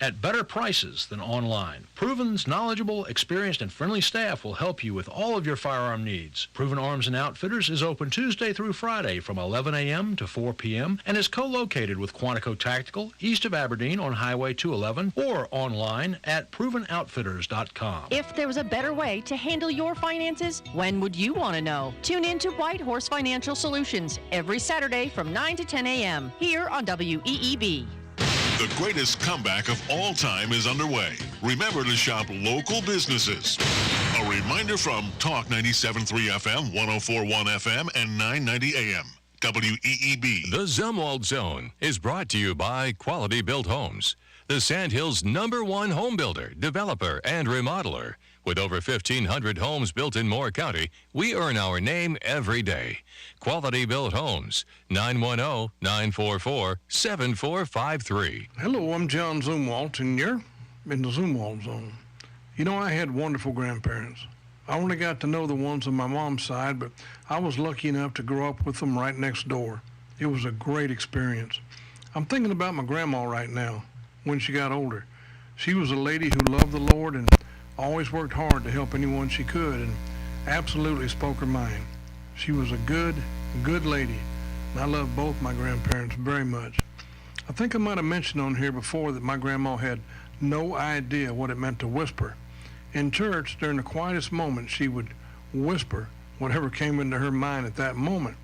at better prices than online. Proven's knowledgeable, experienced, and friendly staff will help you with all of your firearm needs. Proven Arms and Outfitters is open Tuesday through Friday from 11 a.m. to 4 p.m. and is co-located with Quantico Tactical east of Aberdeen on Highway 211 or online at ProvenOutfitters.com. If there was a better way to handle your finances, when would you want to know? Tune in to White Horse Financial Solutions every Saturday from 9 to 10 a.m. here on WEEB. The greatest comeback of all time is underway. Remember to shop local businesses. A reminder from Talk 97.3 FM, 104.1 FM, and 990 AM. WEEB. The Zumwalt Zone is brought to you by Quality Built Homes, the Sandhills' #1 home builder, developer, and remodeler. With over 1,500 homes built in Moore County, we earn our name every day. Quality Built Homes, 910-944-7453. Hello, I'm John Zumwalt, and you're in the Zumwalt Zone. You know, I had wonderful grandparents. I only got to know the ones on my mom's side, but I was lucky enough to grow up with them right next door. It was a great experience. I'm thinking about my grandma right now, when she got older. She was a lady who loved the Lord and always worked hard to help anyone she could and absolutely spoke her mind. She was a good lady, and I love both my grandparents very much. I think I might have mentioned on here before that my grandma had no idea what it meant to whisper. In church, during the quietest moment, she would whisper whatever came into her mind at that moment.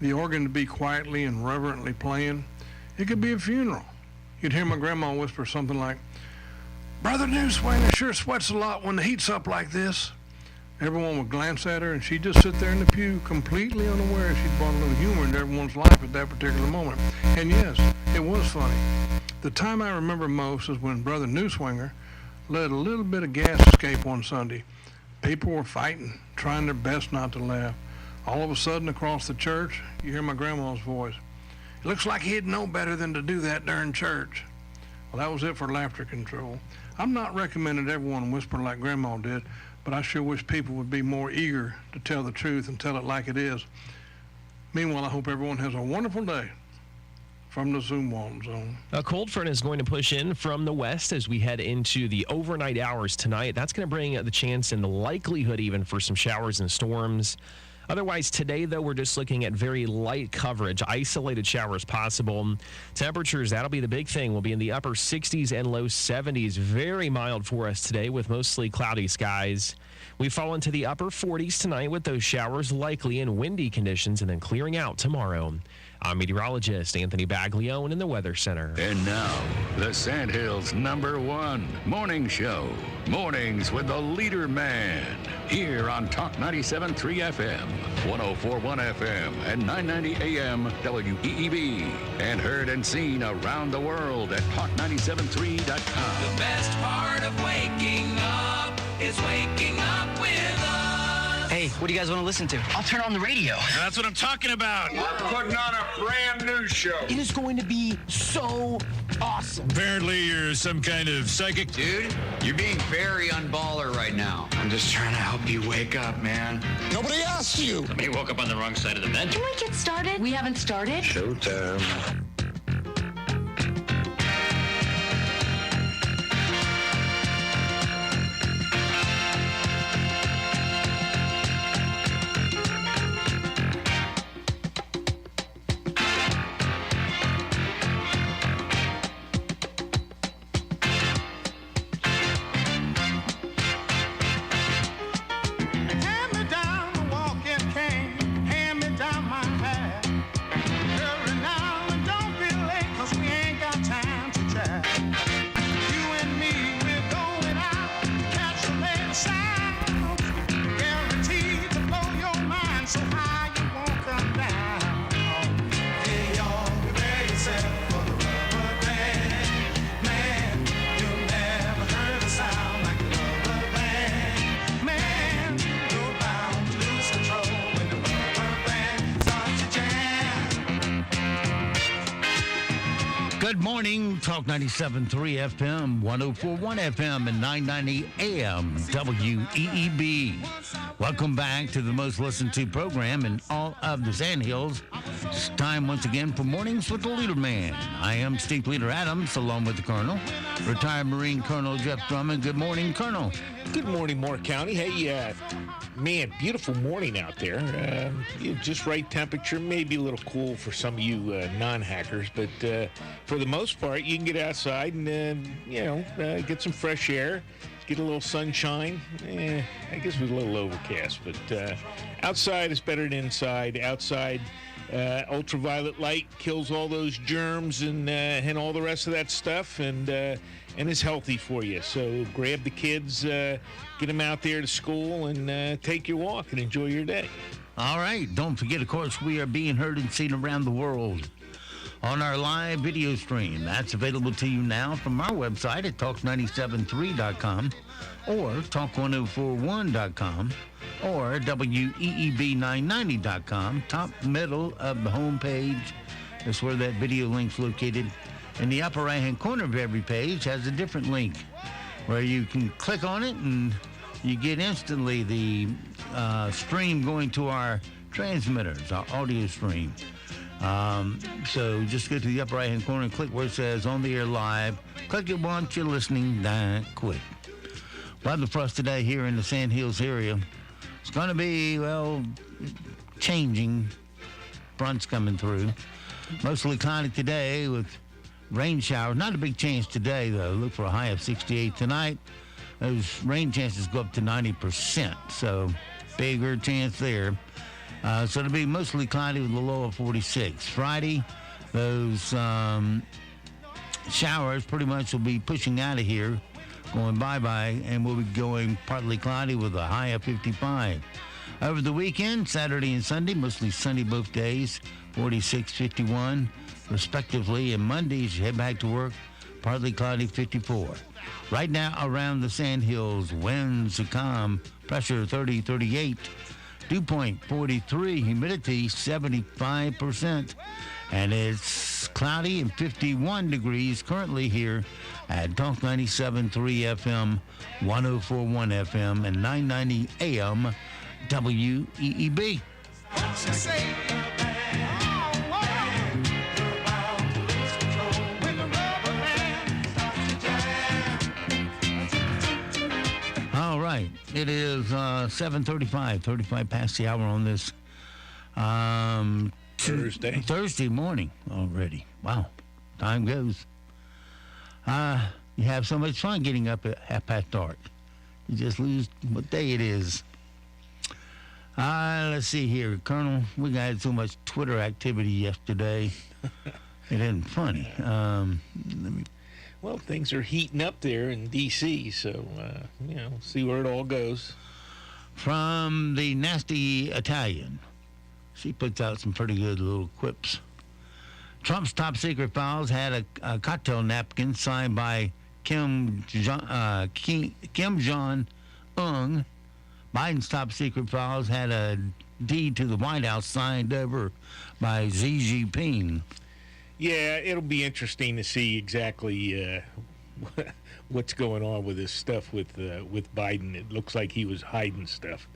The organ would be quietly and reverently playing. It could be a funeral. You'd hear my grandma whisper something like, "Brother Newswanger sure sweats a lot when the heat's up like this." Everyone would glance at her, and she'd just sit there in the pew, completely unaware she'd brought a little humor into everyone's life at that particular moment. And yes, it was funny. The time I remember most is when Brother Newswanger let a little bit of gas escape one Sunday. People were fighting, trying their best not to laugh. All of a sudden, across the church, you hear my grandma's voice. "It looks like he'd know better than to do that during church." Well, that was it for laughter control. I'm not recommending everyone whisper like Grandma did, but I sure wish people would be more eager to tell the truth and tell it like it is. Meanwhile, I hope everyone has a wonderful day from the Zumwalt Zone. A cold front is going to push in from the west as we head into the overnight hours tonight. That's going to bring the chance and the likelihood even for some showers and storms. Otherwise, today, though, we're just looking at very light coverage, isolated showers possible. Temperatures, that'll be the big thing. We'll be in the upper 60s and low 70s. Very mild for us today with mostly cloudy skies. We fall into the upper 40s tonight with those showers likely in windy conditions and then clearing out tomorrow. I'm meteorologist Anthony Baglione in the Weather Center. And now, the Sandhills' #1 morning show. Mornings with the LeaderMan. Here on Talk 97.3 FM, 104.1 FM, and 990 AM WEEB. And heard and seen around the world at talk973.com. The best part of waking up is waking up with us. Hey, what do you guys want to listen to? I'll turn on the radio. That's what I'm talking about. We're putting on a brand new show. It is going to be so awesome. Apparently you're some kind of psychic. Dude, you're being very unballer right now. I'm just trying to help you wake up, man. Nobody asked you. Somebody woke up on the wrong side of the bed. Can we get started? We haven't started. Showtime. Hand me down my hat. Hurry now and don't Good morning, Talk 97.3 FM, 104.1 FM, and 990 AM, WEEB. Welcome back to the most listened to program in all of the Sandhills. It's time once again for Mornings with the LeaderMan. I am Steve Leader Adams, along with the Colonel, retired Marine Colonel Jeff Drummond. Good morning, Colonel. Good morning, Moore County. Hey, man, beautiful morning out there. Just right temperature, maybe a little cool for some of you non-hackers, but for the most part, you can get outside and, get some fresh air, get a little sunshine. I guess it was a little overcast, but outside is better than inside. Outside, ultraviolet light kills all those germs and all the rest of that stuff, and is healthy for you. So grab the kids, get them out there to school, and take your walk and enjoy your day. All right. Don't forget, of course, we are being heard and seen around the world on our live video stream. That's available to you now from our website at talk973.com or talk1041.com or weeb990.com. Top middle of the homepage is where that video link's located. In the upper right-hand corner of every page has a different link where you can click on it and you get instantly the stream going to our transmitters, our audio stream. So just go to the upper right-hand corner and click where it says On the Air Live. Click it once you're listening that quick. Weather for us today here in the Sandhills area. It's going to be, changing. Fronts coming through. Mostly cloudy today with rain showers. Not a big chance today, though. Look for a high of 68 tonight. Those rain chances go up to 90%, so bigger chance there. So it'll be mostly cloudy with a low of 46. Friday, those showers pretty much will be pushing out of here, going bye-bye, and we'll be going partly cloudy with a high of 55. Over the weekend, Saturday and Sunday, mostly sunny both days, 46, 51, respectively. And Mondays, you head back to work, partly cloudy, 54. Right now, around the Sandhills, winds are calm, pressure 30, 38. Dew point 43, humidity 75%, and it's cloudy and 51 degrees currently here at Talk 97.3 FM, 104.1 FM, and 990 AM WEEB. All right, it is 7:35, 35 past the hour on this Thursday morning already. Wow, time goes. You have so much fun getting up at half past dark. You just lose what day it is. Let's see here, Colonel. We got so much Twitter activity yesterday. It isn't funny. Well, things are heating up there in D.C., so, see where it all goes. From the Nasty Italian. She puts out some pretty good little quips. Trump's top secret files had a cocktail napkin signed by Kim Jong-un. Biden's top secret files had a deed to the White House signed over by Xi Jinping. Yeah, it'll be interesting to see exactly what's going on with this stuff with Biden. It looks like he was hiding stuff,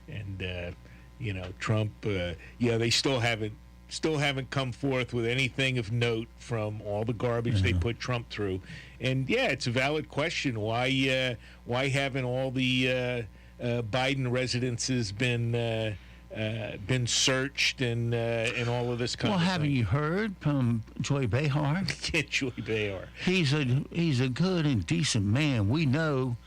and Trump. They still haven't come forth with anything of note from all the garbage they put Trump through. And it's a valid question. Why haven't all the Biden residences been searched and all of this kind of thing? Well, haven't you heard from Joy Behar? Yeah, Joy Behar. He's a good and decent man. We know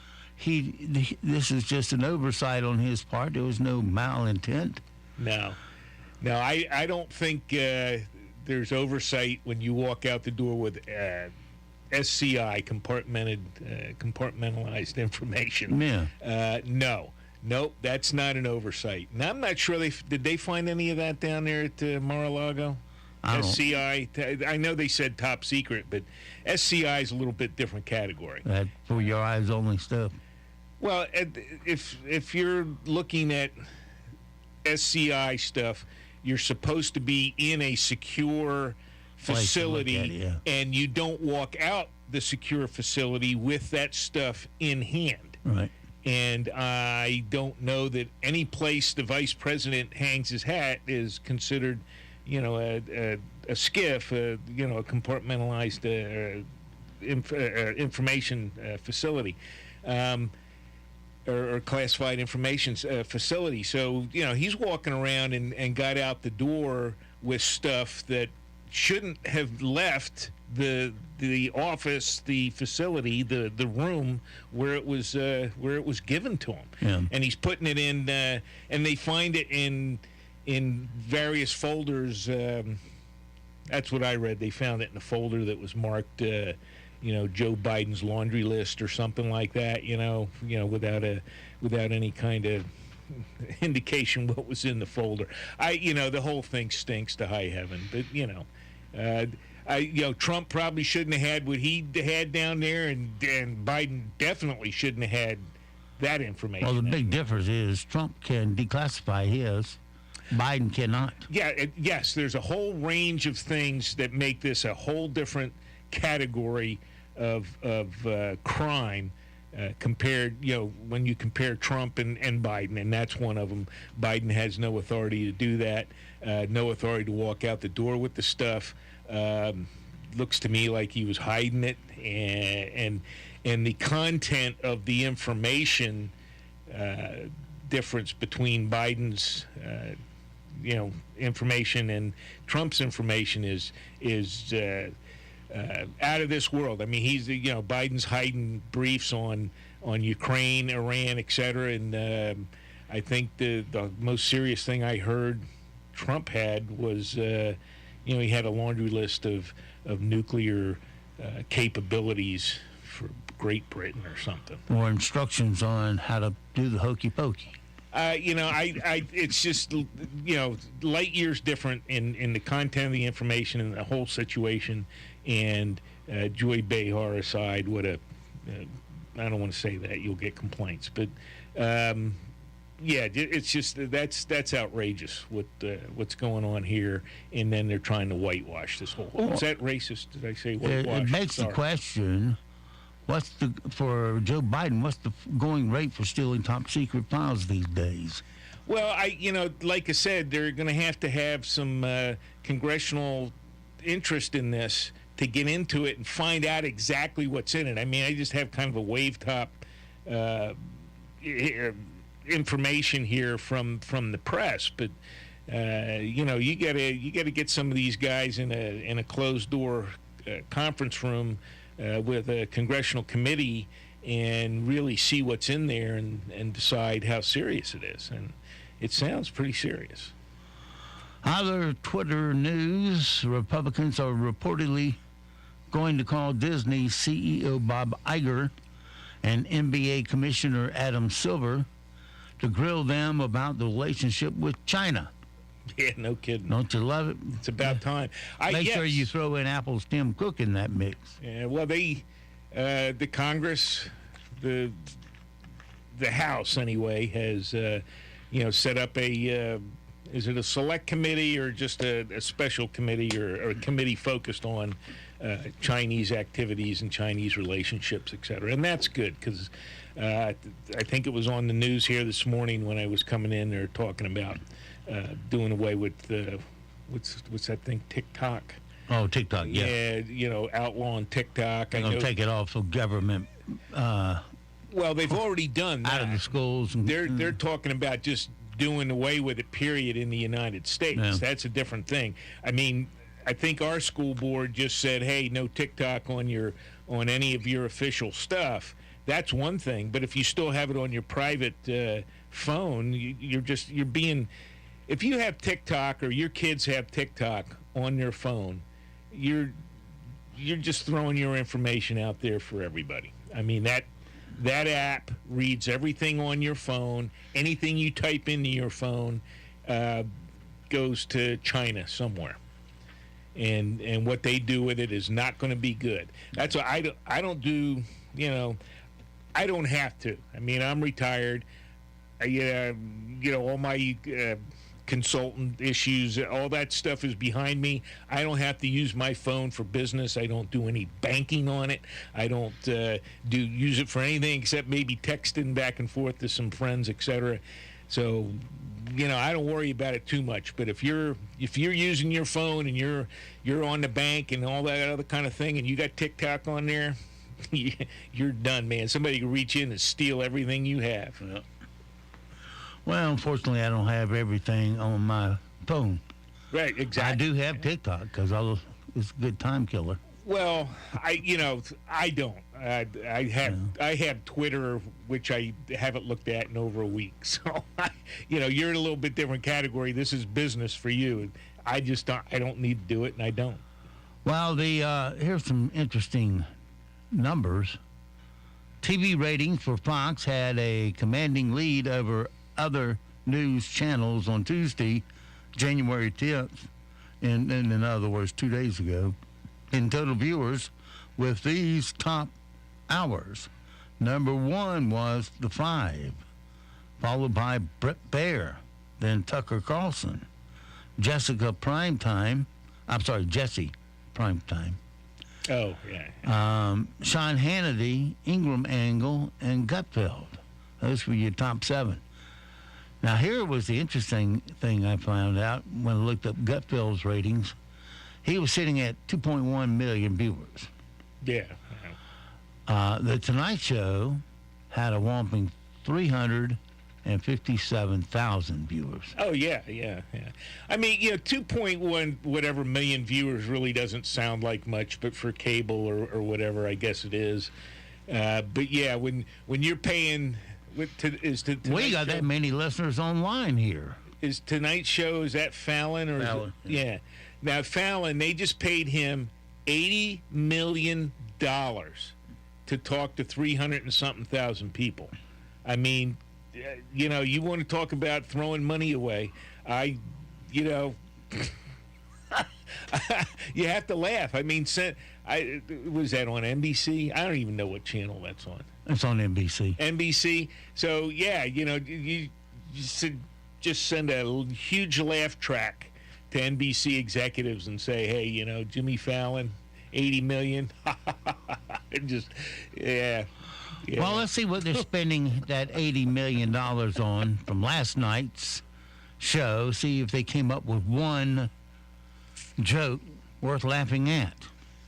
this is just an oversight on his part. There was no malintent. No, I don't think there's oversight when you walk out the door with SCI, compartmentalized information. Yeah. Nope, that's not an oversight. And I'm not sure did they find any of that down there at Mar-a-Lago? SCI, I know they said top secret, but SCI is a little bit different category. That for your eyes only stuff. Well, if you're looking at SCI stuff, you're supposed to be in a secure facility, at it, yeah. and you don't walk out the secure facility with that stuff in hand. Right. And I don't know that any place the vice president hangs his hat is considered, a SCIF, a compartmentalized information facility, or classified information facility. So, he's walking around and got out the door with stuff that shouldn't have left the office, the facility, the room where it was given to him. Yeah. And he's putting it in, and they find it in various folders. That's what I read. They found it in a folder that was marked, Joe Biden's laundry list or something like that. Without any kind of indication what was in the folder. The whole thing stinks to high heaven. But Trump probably shouldn't have had what he had down there, and Biden definitely shouldn't have had that information. Well, the big difference is Trump can declassify his. Biden cannot. Yeah, yes, there's a whole range of things that make this a whole different category of crime compared, when you compare Trump and Biden, and that's one of them. Biden has no authority to do that, no authority to walk out the door with the stuff. Looks to me like he was hiding it, and the content of the information difference between Biden's information and Trump's information is out of this world. I mean, he's Biden's hiding briefs on Ukraine, Iran, etc. And I think the most serious thing I heard Trump had was he had a laundry list of nuclear capabilities for Great Britain or something. Or instructions on how to do the hokey pokey. It's just, light years different in the content of the information and the whole situation. And Joy Behar aside, I don't want to say that, you'll get complaints, but it's just that's outrageous what's going on here. And then they're trying to whitewash this whole. Is that racist? Did I say whitewash? It makes the question. For Joe Biden, what's the going rate for stealing top secret files these days? Well, like I said, they're going to have some congressional interest in this to get into it and find out exactly what's in it. I mean, I just have kind of a wave top information here from the press, but you gotta get some of these guys in a closed door conference room with a congressional committee and really see what's in there and decide how serious it is. And it sounds pretty serious. Other Twitter news, Republicans are reportedly going to call Disney CEO Bob Iger and NBA Commissioner Adam Silver to grill them about the relationship with China. Yeah, no kidding. Don't you love it? It's about time. Make sure you throw in Apple's Tim Cook in that mix. Yeah, well, the Congress, the House anyway, has set up is it a select committee or just a special committee or a committee focused on Chinese activities and Chinese relationships, et cetera. And that's good because I think it was on the news here this morning when I was coming in. They're talking about doing away with what's that thing, TikTok. Oh, TikTok, yeah. Yeah, outlawing TikTok. They're going to take it off of government. Well, they've already done that. Out of the schools. They're talking about just doing away with it, period, in the United States. Yeah. That's a different thing. I mean, I think our school board just said, hey, no TikTok on any of your official stuff. That's one thing. But if you still have it on your private phone, you're being... If you have TikTok or your kids have TikTok on their phone, you're just throwing your information out there for everybody. I mean, that app reads everything on your phone. Anything you type into your phone goes to China somewhere. And what they do with it is not going to be good. That's why I don't do, I don't have to. I mean, I'm retired. All my consultant issues, all that stuff is behind me. I don't have to use my phone for business. I don't do any banking on it. I don't use it for anything except maybe texting back and forth to some friends, etc. So, I don't worry about it too much. But if you're using your phone and you're on the bank and all that other kind of thing, and you got TikTok on there, you're done, man. Somebody can reach in and steal everything you have. Yeah. Well, unfortunately, I don't have everything on my phone. Right, exactly. I do have TikTok because it's a good time killer. Well, I don't. I have Twitter, which I haven't looked at in over a week. So, you're in a little bit different category. This is business for you. I just don't. I don't need to do it, and I don't. Well, here's some interesting numbers. TV ratings for Fox had a commanding lead over other news channels on Tuesday, January 10th, in other words, 2 days ago, in total viewers with these top hours. Number one was The Five, followed by Brett Baer, then Tucker Carlson, Jesse Primetime. Oh, yeah. Sean Hannity, Ingram Angle, and Gutfeld. Those were your top 7. Now, here was the interesting thing I found out when I looked up Gutfeld's ratings. He was sitting at 2.1 million viewers. Yeah. The Tonight Show had a whopping 357,000 viewers. Oh, yeah. I mean, 2.1 whatever million viewers really doesn't sound like much, but for cable or whatever, I guess it is. But, yeah, when you're paying... We got that many listeners online here. Is Tonight Show, is that Fallon? Fallon. Yeah. Now, Fallon, they just paid him $80 million to talk to 300 and something thousand people. I mean, you want to talk about throwing money away. You have to laugh. I mean, was that on NBC? I don't even know what channel that's on. It's on NBC. NBC. So, yeah, you just send a huge laugh track to NBC executives and say, hey, Jimmy Fallon, 80 million. Yeah. Well, let's see what they're spending that $80 million on from last night's show. See if they came up with one joke worth laughing at.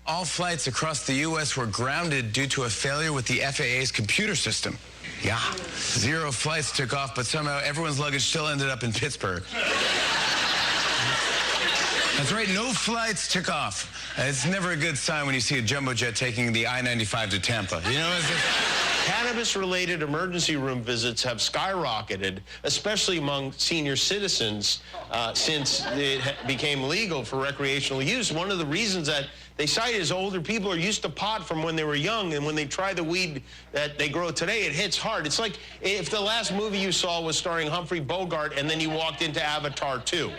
All flights across the U.S. were grounded due to a failure with the FAA's computer system. Yeah. 0 flights took off, but somehow everyone's luggage still ended up in Pittsburgh. That's right, no flights took off. It's never a good sign when you see a jumbo jet taking the I-95 to Tampa. Cannabis-related emergency room visits have skyrocketed, especially among senior citizens, since it became legal for recreational use. One of the reasons that they cite is older people are used to pot from when they were young, and when they try the weed that they grow today, it hits hard. It's like if the last movie you saw was starring Humphrey Bogart, and then you walked into Avatar 2.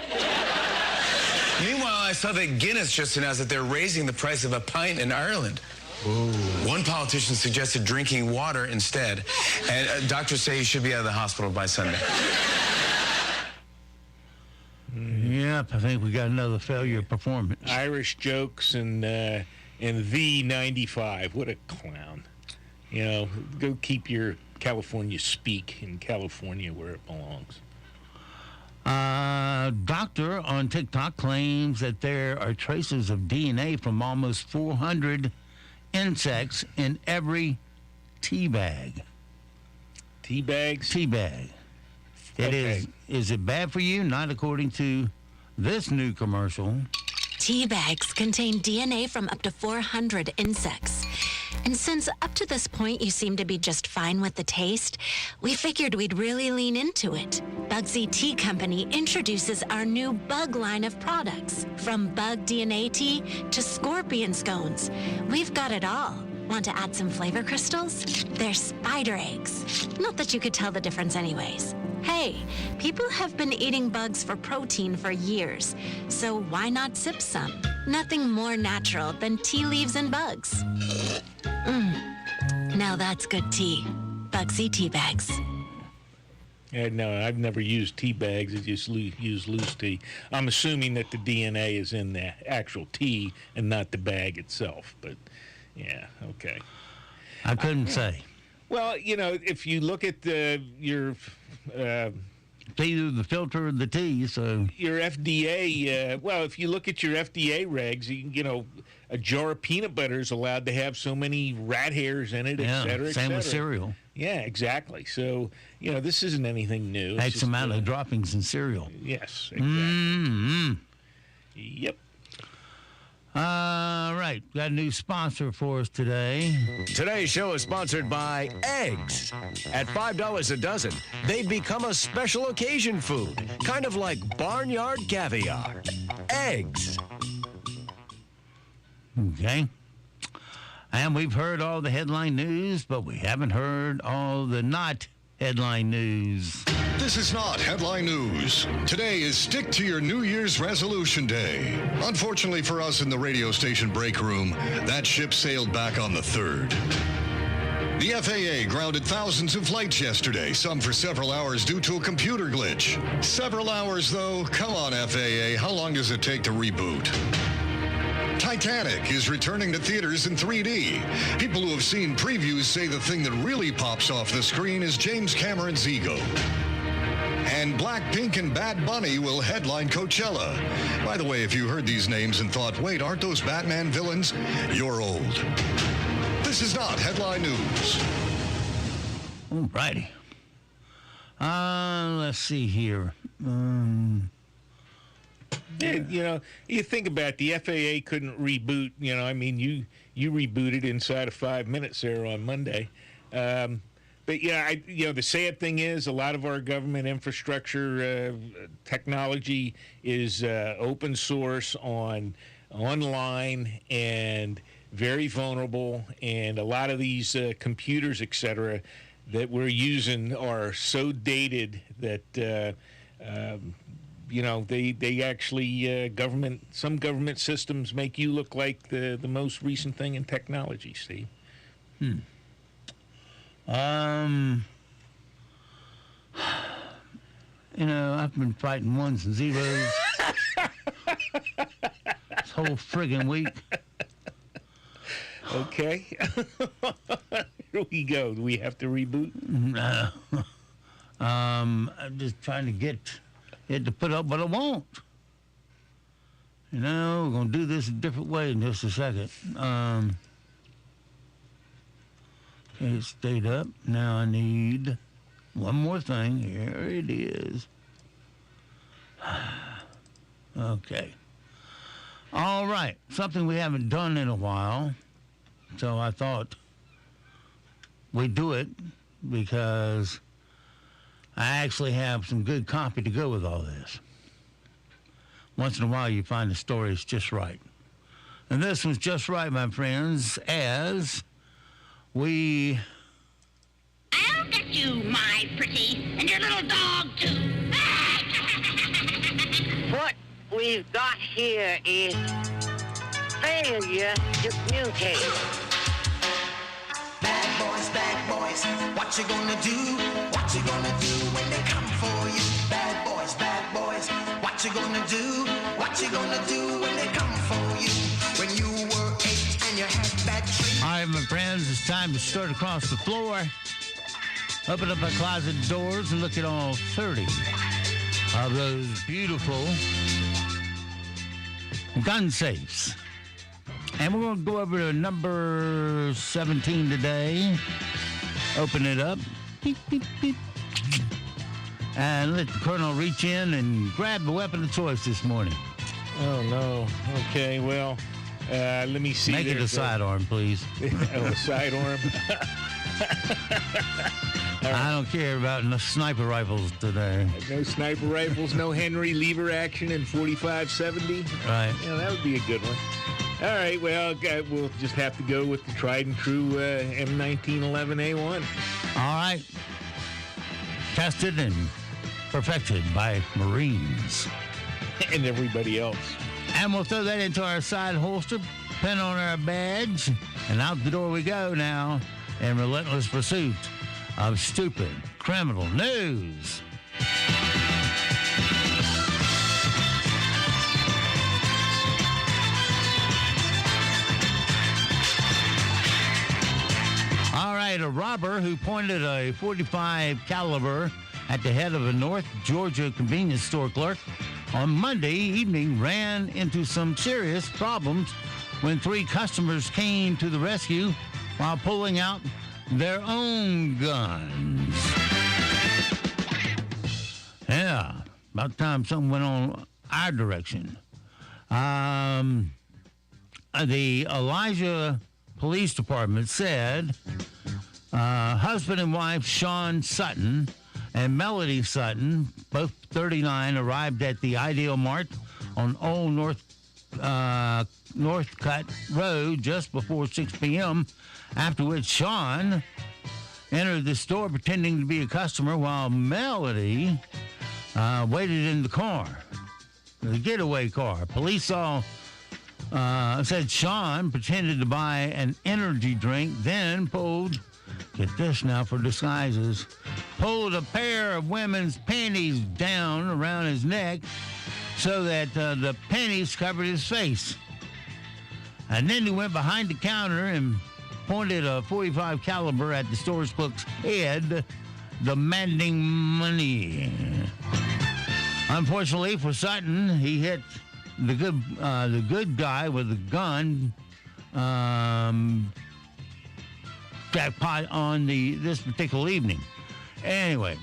Meanwhile, I saw that Guinness just announced that they're raising the price of a pint in Ireland. Ooh. One politician suggested drinking water instead, and doctors say he should be out of the hospital by Sunday. Yep, I think we got another failure performance. Irish jokes and the 95. What a clown. Go keep your California speak in California where it belongs. Doctor on TikTok claims that there are traces of DNA from almost 400 insects in every tea bag. Tea bags? Tea bag. It is. Is it bad for you? Not according to this new commercial. Tea bags contain DNA from up to 400 insects. And since up to this point you seem to be just fine with the taste, we figured we'd really lean into it. Bugsy Tea Company introduces our new bug line of products. From bug DNA tea to scorpion scones. We've got it all. Want to add some flavor crystals? They're spider eggs. Not that you could tell the difference anyways. Hey, people have been eating bugs for protein for years, so why not sip some? Nothing more natural than tea leaves and bugs. Now that's good tea. Bugsy tea bags. No, I've never used tea bags. I just use loose tea. I'm assuming that the DNA is in the actual tea and not the bag itself. But, yeah, okay. I couldn't say. Well, if you look at your... either the filter or the tea, so... Your FDA, if you look at your FDA regs, a jar of peanut butter is allowed to have so many rat hairs in it, et cetera, et same cetera. with cereal. Yeah, exactly. So, this isn't anything new. X amount of droppings in cereal. Yes, exactly. Mm-hmm. Yep. All right, got a new sponsor for us today. Today's show is sponsored by eggs. At $5 a dozen, they've become a special occasion food, kind of like barnyard caviar. Eggs. Okay. And we've heard all the headline news, but we haven't heard all the not headline news. This is not headline news. Today is Stick to Your New Year's Resolution Day. Unfortunately for us in the radio station break room, that ship sailed back on the 3rd. The FAA grounded thousands of flights yesterday, some for several hours due to a computer glitch. Several hours, though? Come on, FAA. How long does it take to reboot? Titanic is returning to theaters in 3D. People who have seen previews say the thing that really pops off the screen is James Cameron's ego. And Blackpink and Bad Bunny will headline Coachella. By the way, if you heard these names and thought, wait, aren't those Batman villains? You're old. This is not headline news. All righty. Let's see here. Yeah, you think about it, the FAA couldn't reboot. You rebooted inside of 5 minutes there on Monday. But yeah, the sad thing is a lot of our government infrastructure technology is open source online and very vulnerable, and a lot of these computers, et cetera, that we're using are so dated that they actually some government systems make you look like the most recent thing in technology, Steve. I've been fighting ones and zeros this whole friggin' week. Okay. Here we go. Do we have to reboot? I'm just trying to get it to put up, but it won't. We're going to do this a different way in just a second. Okay, it stayed up. Now I need one more thing. Here it is. Okay. All right. Something we haven't done in a while. So I thought we'd do it because I actually have some good copy to go with all this. Once in a while you find the story is just right. And this was just right, my friends, as we... I'll get you, my pretty, and your little dog, too. What we've got here is failure to communicate. Bad boys, what you gonna do? What you gonna do when they come for you? Bad boys, what you gonna do? What you gonna do when they come for you? When you were 8 and you had bad trees. All right, my friends, it's time to start across the floor. Open up our closet doors and look at all 30 of those beautiful gun safes. And we're going to go over to number 17 today. Open it up. Beep, beep, beep. And let the colonel reach in and grab the weapon of choice this morning. Oh, no. Okay, well, let me see. Make it a sidearm, please. A sidearm? I don't care about no sniper rifles today. No sniper rifles, no Henry lever action in 45-70. Right. Yeah, that would be a good one. All right, well, we'll just have to go with the tried and true M1911A1. All right. Tested and perfected by Marines. And everybody else. And we'll throw that into our side holster, pin on our badge, and out the door we go now in relentless pursuit of stupid criminal news. All right, a robber who pointed a .45 caliber at the head of a North Georgia convenience store clerk on Monday evening ran into some serious problems when 3 customers came to the rescue while pulling out their own guns. Yeah, about time something went on our direction. The Elijah Police Department said husband and wife Sean Sutton and Melody Sutton, both 39, arrived at the Ideal Mart on Old Northcutt Road just before 6 p.m., after which Sean entered the store pretending to be a customer while Melody waited in the car, the getaway car. Police said Sean pretended to buy an energy drink, then pulled, get this now for disguises, pulled a pair of women's panties down around his neck so that the panties covered his face. And then he went behind the counter and pointed a .45 caliber at the store's clerk's head, demanding money. Unfortunately for Sutton, he hit the good guy with a gun jackpot on this particular evening. Anyway,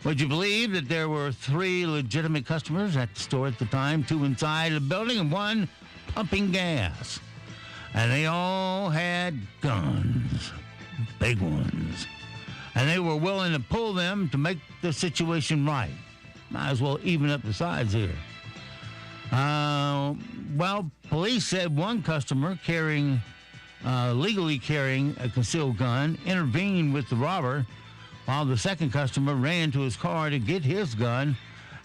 would you believe that there were 3 legitimate customers at the store at the time, 2 inside the building and 1 pumping gas? And they all had guns, big ones. And they were willing to pull them to make the situation right. Might as well even up the sides here. Well, police said 1 customer legally carrying a concealed gun intervened with the robber, while the second customer ran to his car to get his gun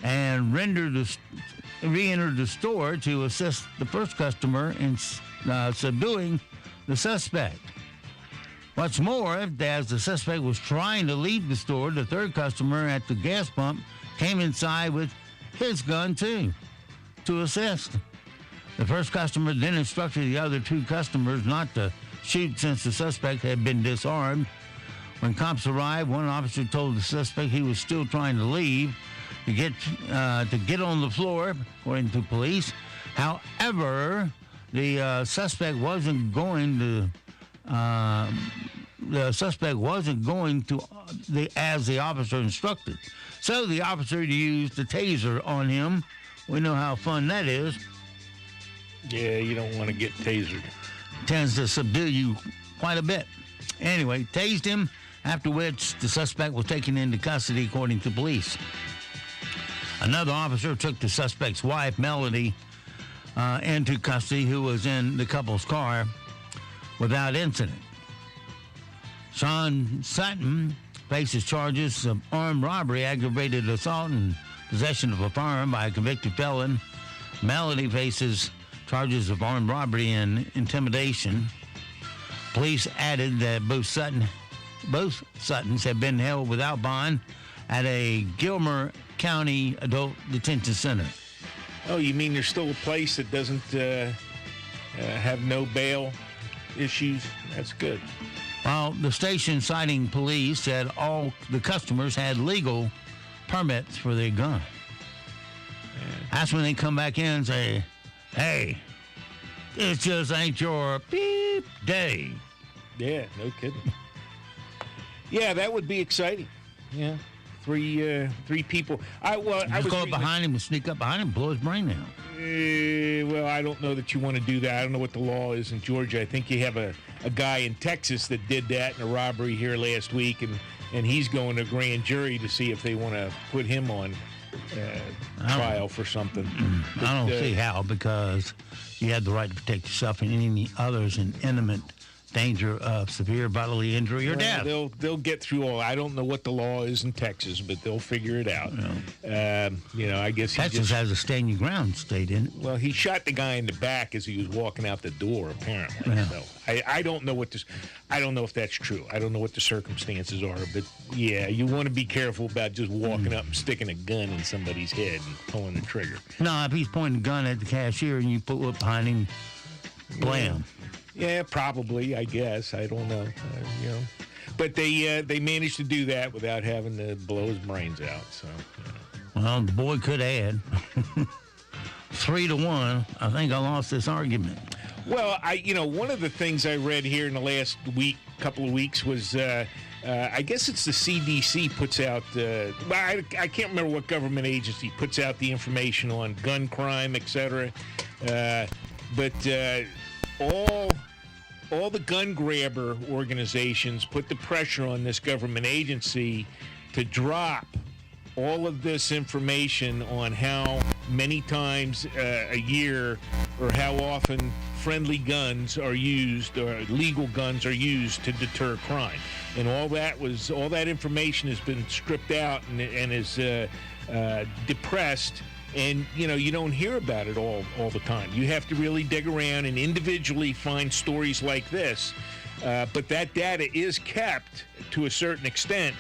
and re-entered the store to assist the first customer in subduing the suspect. What's more, as the suspect was trying to leave the store, the third customer at the gas pump came inside with his gun too to assist. The first customer then instructed the other 2 customers not to shoot since the suspect had been disarmed. When cops arrived, one officer told the suspect he was still trying to leave to get on the floor, according to police. However, the suspect wasn't going to as the officer instructed. So the officer used the taser on him. We know how fun that is. Yeah, you don't want to get tasered. Tends to subdue you quite a bit. Anyway, tased him, after which the suspect was taken into custody, according to police. Another officer took the suspect's wife, Melody, into custody, who was in the couple's car without incident. Sean Sutton faces charges of armed robbery, aggravated assault, and possession of a firearm by a convicted felon. Melody faces charges of armed robbery and intimidation. Police added that both Suttons have been held without bond at a Gilmer County Adult Detention Center. Oh, you mean there's still a place that doesn't have no bail issues? That's good. Well, the station citing police said all the customers had legal permits for their gun. Yeah. That's when they come back in and say, hey, it just ain't your beep day. Yeah, no kidding. Yeah, that would be exciting. Yeah. 3 people. I was go up behind him and sneak up behind him, blow his brain out. Well, I don't know that you want to do that. I don't know what the law is in Georgia. I think you have a guy in Texas that did that in a robbery here last week, and he's going to grand jury to see if they want to put him on trial for something. I don't see how, because you have the right to protect yourself and any others in intimate danger of severe bodily injury or death. They'll get through all. I don't know what the law is in Texas, but they'll figure it out. I guess Texas has a stand your ground state in it. Well, he shot the guy in the back as he was walking out the door, apparently. Yeah. So I don't know I don't know if that's true. I don't know what the circumstances are, but yeah, you want to be careful about just walking up and sticking a gun in somebody's head and pulling the trigger. No, if he's pointing a gun at the cashier and you pull up behind him, blam. Yeah, probably. I guess I don't know. But they managed to do that without having to blow his brains out. So. Well, the boy could add 3-1. I think I lost this argument. Well, one of the things I read here in the last couple of weeks was, I guess it's the CDC puts out, I can't remember what government agency puts out the information on gun crime, et cetera. But all the gun grabber organizations put the pressure on this government agency to drop all of this information on how many times a year or how often friendly guns are used or legal guns are used to deter crime. And all that information has been stripped out and is depressed. And, you don't hear about it all the time. You have to really dig around and individually find stories like this. But that data is kept to a certain extent,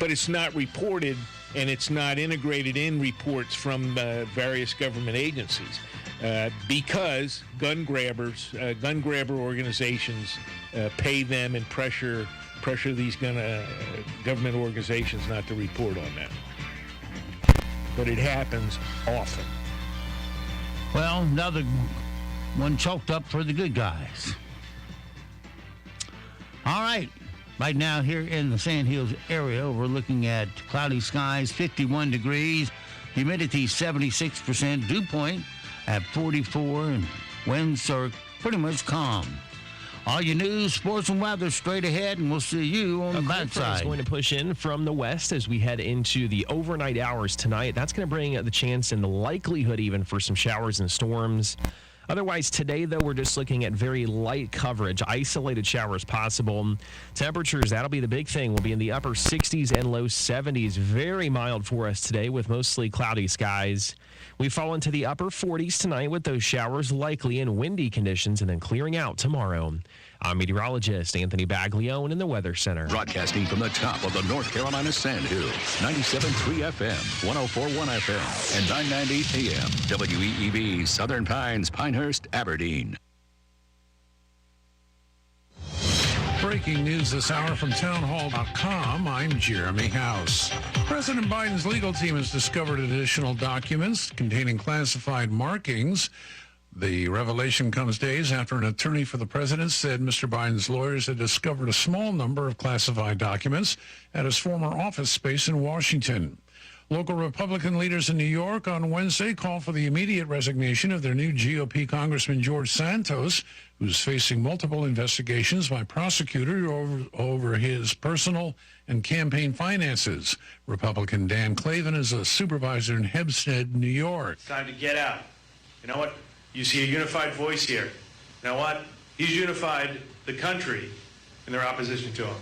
but it's not reported and it's not integrated in reports from various government agencies because gun grabber organizations pay them and pressure these government organizations not to report on that. But it happens often. Well, another one chalked up for the good guys. All right. Right now here in the Sand Hills area, we're looking at cloudy skies, 51 degrees, humidity 76%, dew point at 44, and winds are pretty much calm. All your news, sports, and weather straight ahead, and we'll see you on the bad side. Is going to push in from the west as we head into the overnight hours tonight. That's going to bring the chance and the likelihood even for some showers and storms. Otherwise, today, though, we're just looking at very light coverage, isolated showers possible. Temperatures, that'll be the big thing. We'll be in the upper 60s and low 70s. Very mild for us today with mostly cloudy skies. We fall into the upper 40s tonight with those showers likely in windy conditions and then clearing out tomorrow. I'm meteorologist Anthony Baglione in the Weather Center. Broadcasting from the top of the North Carolina Sandhills, 97.3 FM, 104.1 FM, and 990 AM, WEEB, Southern Pines, Pinehurst, Aberdeen. Breaking news this hour from townhall.com. I'm Jeremy House. President Biden's legal team has discovered additional documents containing classified markings. The revelation comes days after an attorney for the president said Mr. Biden's lawyers had discovered a small number of classified documents at his former office space in Washington. Local Republican leaders in New York on Wednesday called for the immediate resignation of their new GOP Congressman George Santos, who's facing multiple investigations by prosecutors over his personal and campaign finances. Republican Dan Clavin is a supervisor in Hempstead, New York. It's time to get out. You know what? You see a unified voice here. You know what? He's unified the country in their opposition to him.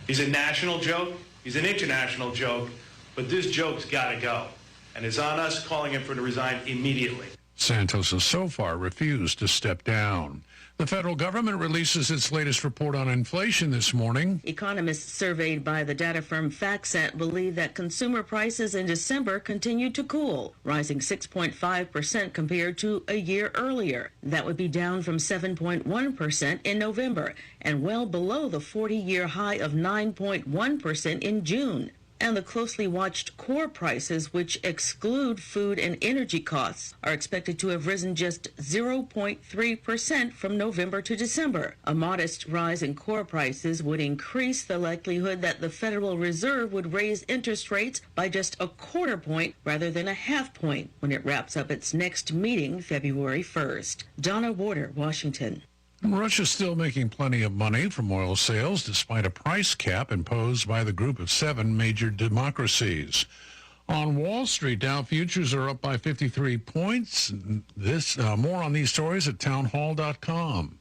He's a national joke. He's an international joke. But this joke's got to go. And it's on us calling him for him to resign immediately. Santos has so far refused to step down. The federal government releases its latest report on inflation this morning. Economists surveyed by the data firm FactSet believe that consumer prices in December continued to cool, rising 6.5% compared to a year earlier. That would be down from 7.1% in November and well below the 40-year high of 9.1% in June. And the closely watched core prices, which exclude food and energy costs, are expected to have risen just 0.3% from November to December. A modest rise in core prices would increase the likelihood that the Federal Reserve would raise interest rates by just a quarter point rather than a half point when it wraps up its next meeting February 1st. Donna Warder, Washington. Russia's still making plenty of money from oil sales despite a price cap imposed by the group of 7 major democracies. On Wall Street, Dow futures are up by 53 points. More on these stories at townhall.com.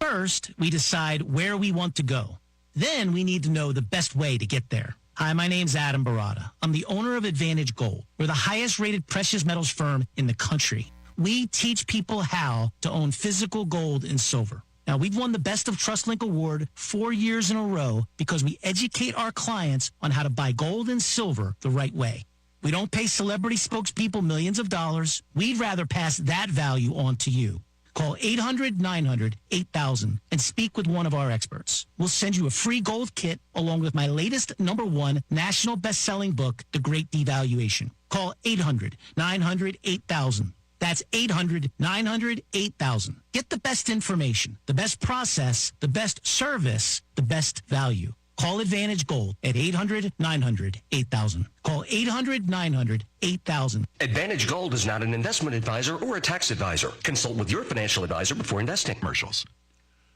First, we decide where we want to go. Then we need to know the best way to get there. Hi, my name's Adam Barada. I'm the owner of Advantage Gold. We're the highest rated precious metals firm in the country. We teach people how to own physical gold and silver. Now, we've won the Best of TrustLink Award 4 years in a row because we educate our clients on how to buy gold and silver the right way. We don't pay celebrity spokespeople millions of dollars. We'd rather pass that value on to you. Call 800-900-8000 and speak with one of our experts. We'll send you a free gold kit along with my latest #1 national best-selling book, The Great Devaluation. Call 800-900-8000. That's 800-900-8000. Get the best information, the best process, the best service, the best value. Call Advantage Gold at 800-900-8000. Call 800-900-8000. Advantage Gold is not an investment advisor or a tax advisor. Consult with your financial advisor before investing. Commercials.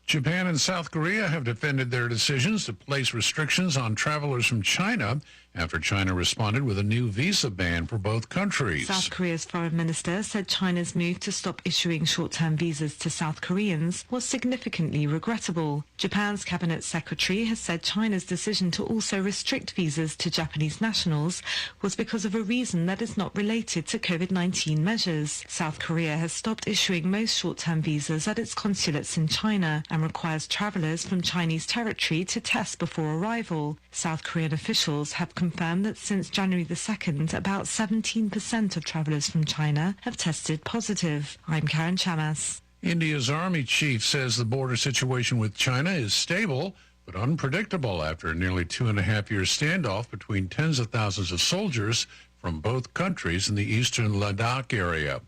Japan and South Korea have defended their decisions to place restrictions on travelers from China after China responded with a new visa ban for both countries. South Korea's foreign minister said China's move to stop issuing short-term visas to South Koreans was significantly regrettable. Japan's cabinet secretary has said China's decision to also restrict visas to Japanese nationals was because of a reason that is not related to COVID-19 measures. South Korea has stopped issuing most short-term visas at its consulates in China and requires travelers from Chinese territory to test before arrival. South Korean officials have confirmed that since January the 2nd, about 17% of travelers from China have tested positive. I'm Karen Chamas. India's army chief says the border situation with China is stable but unpredictable after a nearly 2.5-year standoff between tens of thousands of soldiers from both countries in the eastern Ladakh area.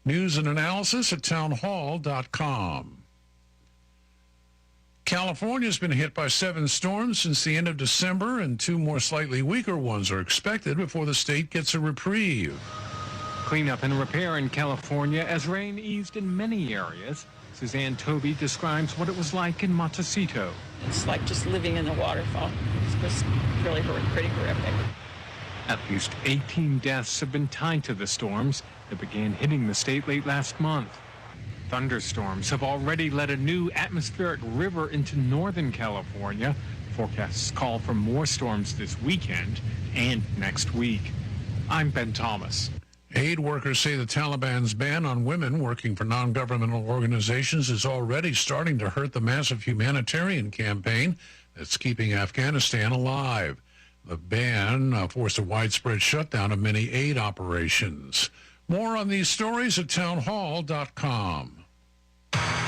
News and analysis at townhall.com. California's been hit by 7 storms since the end of December, and 2 more slightly weaker ones are expected before the state gets a reprieve. Cleanup and repair in California as rain eased in many areas. Suzanne Toby describes what it was like in Montecito. It's like just living in the waterfall. It's just really pretty horrific. At least 18 deaths have been tied to the storms that began hitting the state late last month. Thunderstorms have already led a new atmospheric river into Northern California. Forecasts call for more storms this weekend and next week. I'm Ben Thomas. Aid workers say the Taliban's ban on women working for non-governmental organizations is already starting to hurt the massive humanitarian campaign that's keeping Afghanistan alive. The ban forced a widespread shutdown of many aid operations. More on these stories at townhall.com.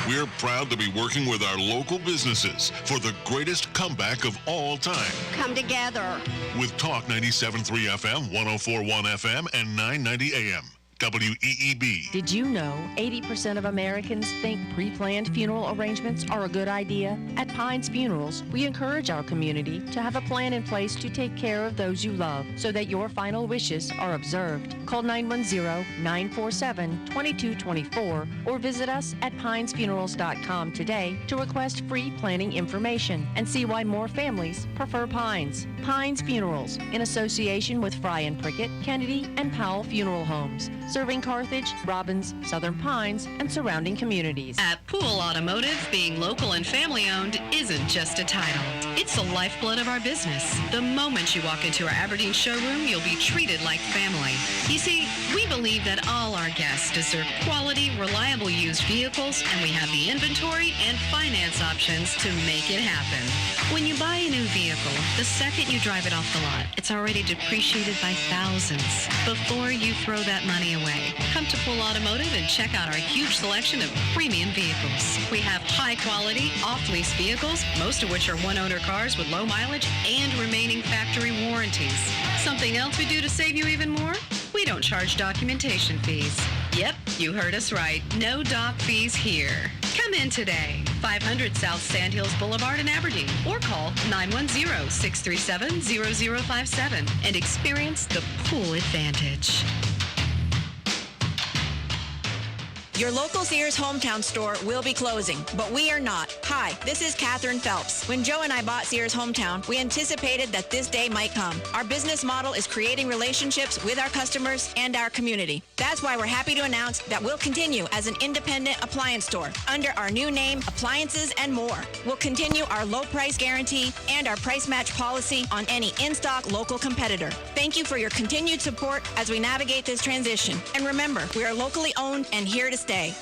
We're proud to be working with our local businesses for the greatest comeback of all time. Come together. With Talk 97.3 FM, 104.1 FM, and 990 AM. WEEB. Did you know 80% of Americans think pre-planned funeral arrangements are a good idea? At Pines Funerals, we encourage our community to have a plan in place to take care of those you love so that your final wishes are observed. Call 910-947-2224 or visit us at pinesfunerals.com today to request free planning information and see why more families prefer Pines. Pines Funerals, in association with Fry and Prickett, Kennedy, and Powell Funeral Homes, serving Carthage, Robbins, Southern Pines, and surrounding communities. At Pool Automotive, being local and family-owned isn't just a title. It's the lifeblood of our business. The moment you walk into our Aberdeen showroom, you'll be treated like family. You see, we believe that all our guests deserve quality, reliable used vehicles, and we have the inventory and finance options to make it happen. When you buy a new vehicle, the second you drive it off the lot, it's already depreciated by thousands. Before you throw that money away, come to Pool Automotive and check out our huge selection of premium vehicles. We have high-quality, off-lease vehicles, most of which are one-owner cars with low mileage and remaining factory warranties. Something else we do to save you even more? We don't charge documentation fees. Yep, you heard us right. No doc fees here. Come in today, 500 South Sandhills Boulevard in Aberdeen, or call 910-637-0057 and experience the Pool Advantage. Your local Sears hometown store will be closing, but we are not. Hi, this is Katherine Phelps. When Joe and I bought Sears hometown, we anticipated that this day might come. Our business model is creating relationships with our customers and our community. That's why we're happy to announce that we'll continue as an independent appliance store under our new name, Appliances and More. We'll continue our low price guarantee and our price match policy on any in-stock local competitor. Thank you for your continued support as we navigate this transition. And remember, we are locally owned and here to stay.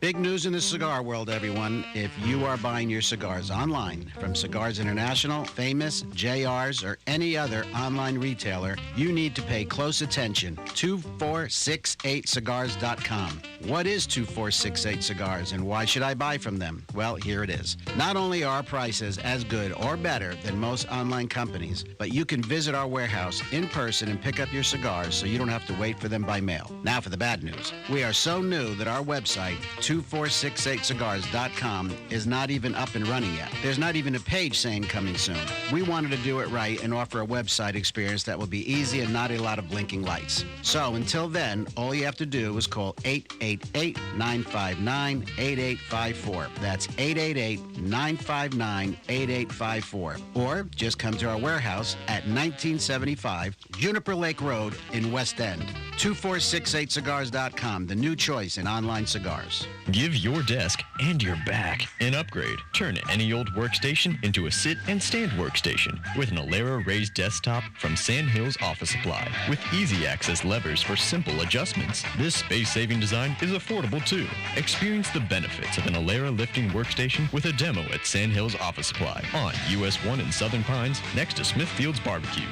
Big news in the cigar world, everyone. If you are buying your cigars online from Cigars International, Famous, JR's, or any other online retailer, you need to pay close attention. 2468cigars.com. What is 2468 Cigars and why should I buy from them? Well, here it is. Not only are our prices as good or better than most online companies, but you can visit our warehouse in person and pick up your cigars so you don't have to wait for them by mail. Now for the bad news. We are so new that our website, 2468cigars.com, is not even up and running yet. There's not even a page saying coming soon. We wanted to do it right and offer a website experience that will be easy and not a lot of blinking lights. So until then, all you have to do is call 888-959-8854. That's 888-959-8854. Or just come to our warehouse at 1975 Juniper Lake Road in West End. 2468cigars.com, the new choice in online cigars. Give your desk and your back an upgrade. Turn any old workstation into a sit and stand workstation with an Alera raised desktop from Sandhills Office Supply with easy access levers for simple adjustments. This space-saving design is affordable too. Experience the benefits of an Alera lifting workstation with a demo at Sandhills Office Supply on US 1 in Southern Pines next to Smithfield's Barbecue.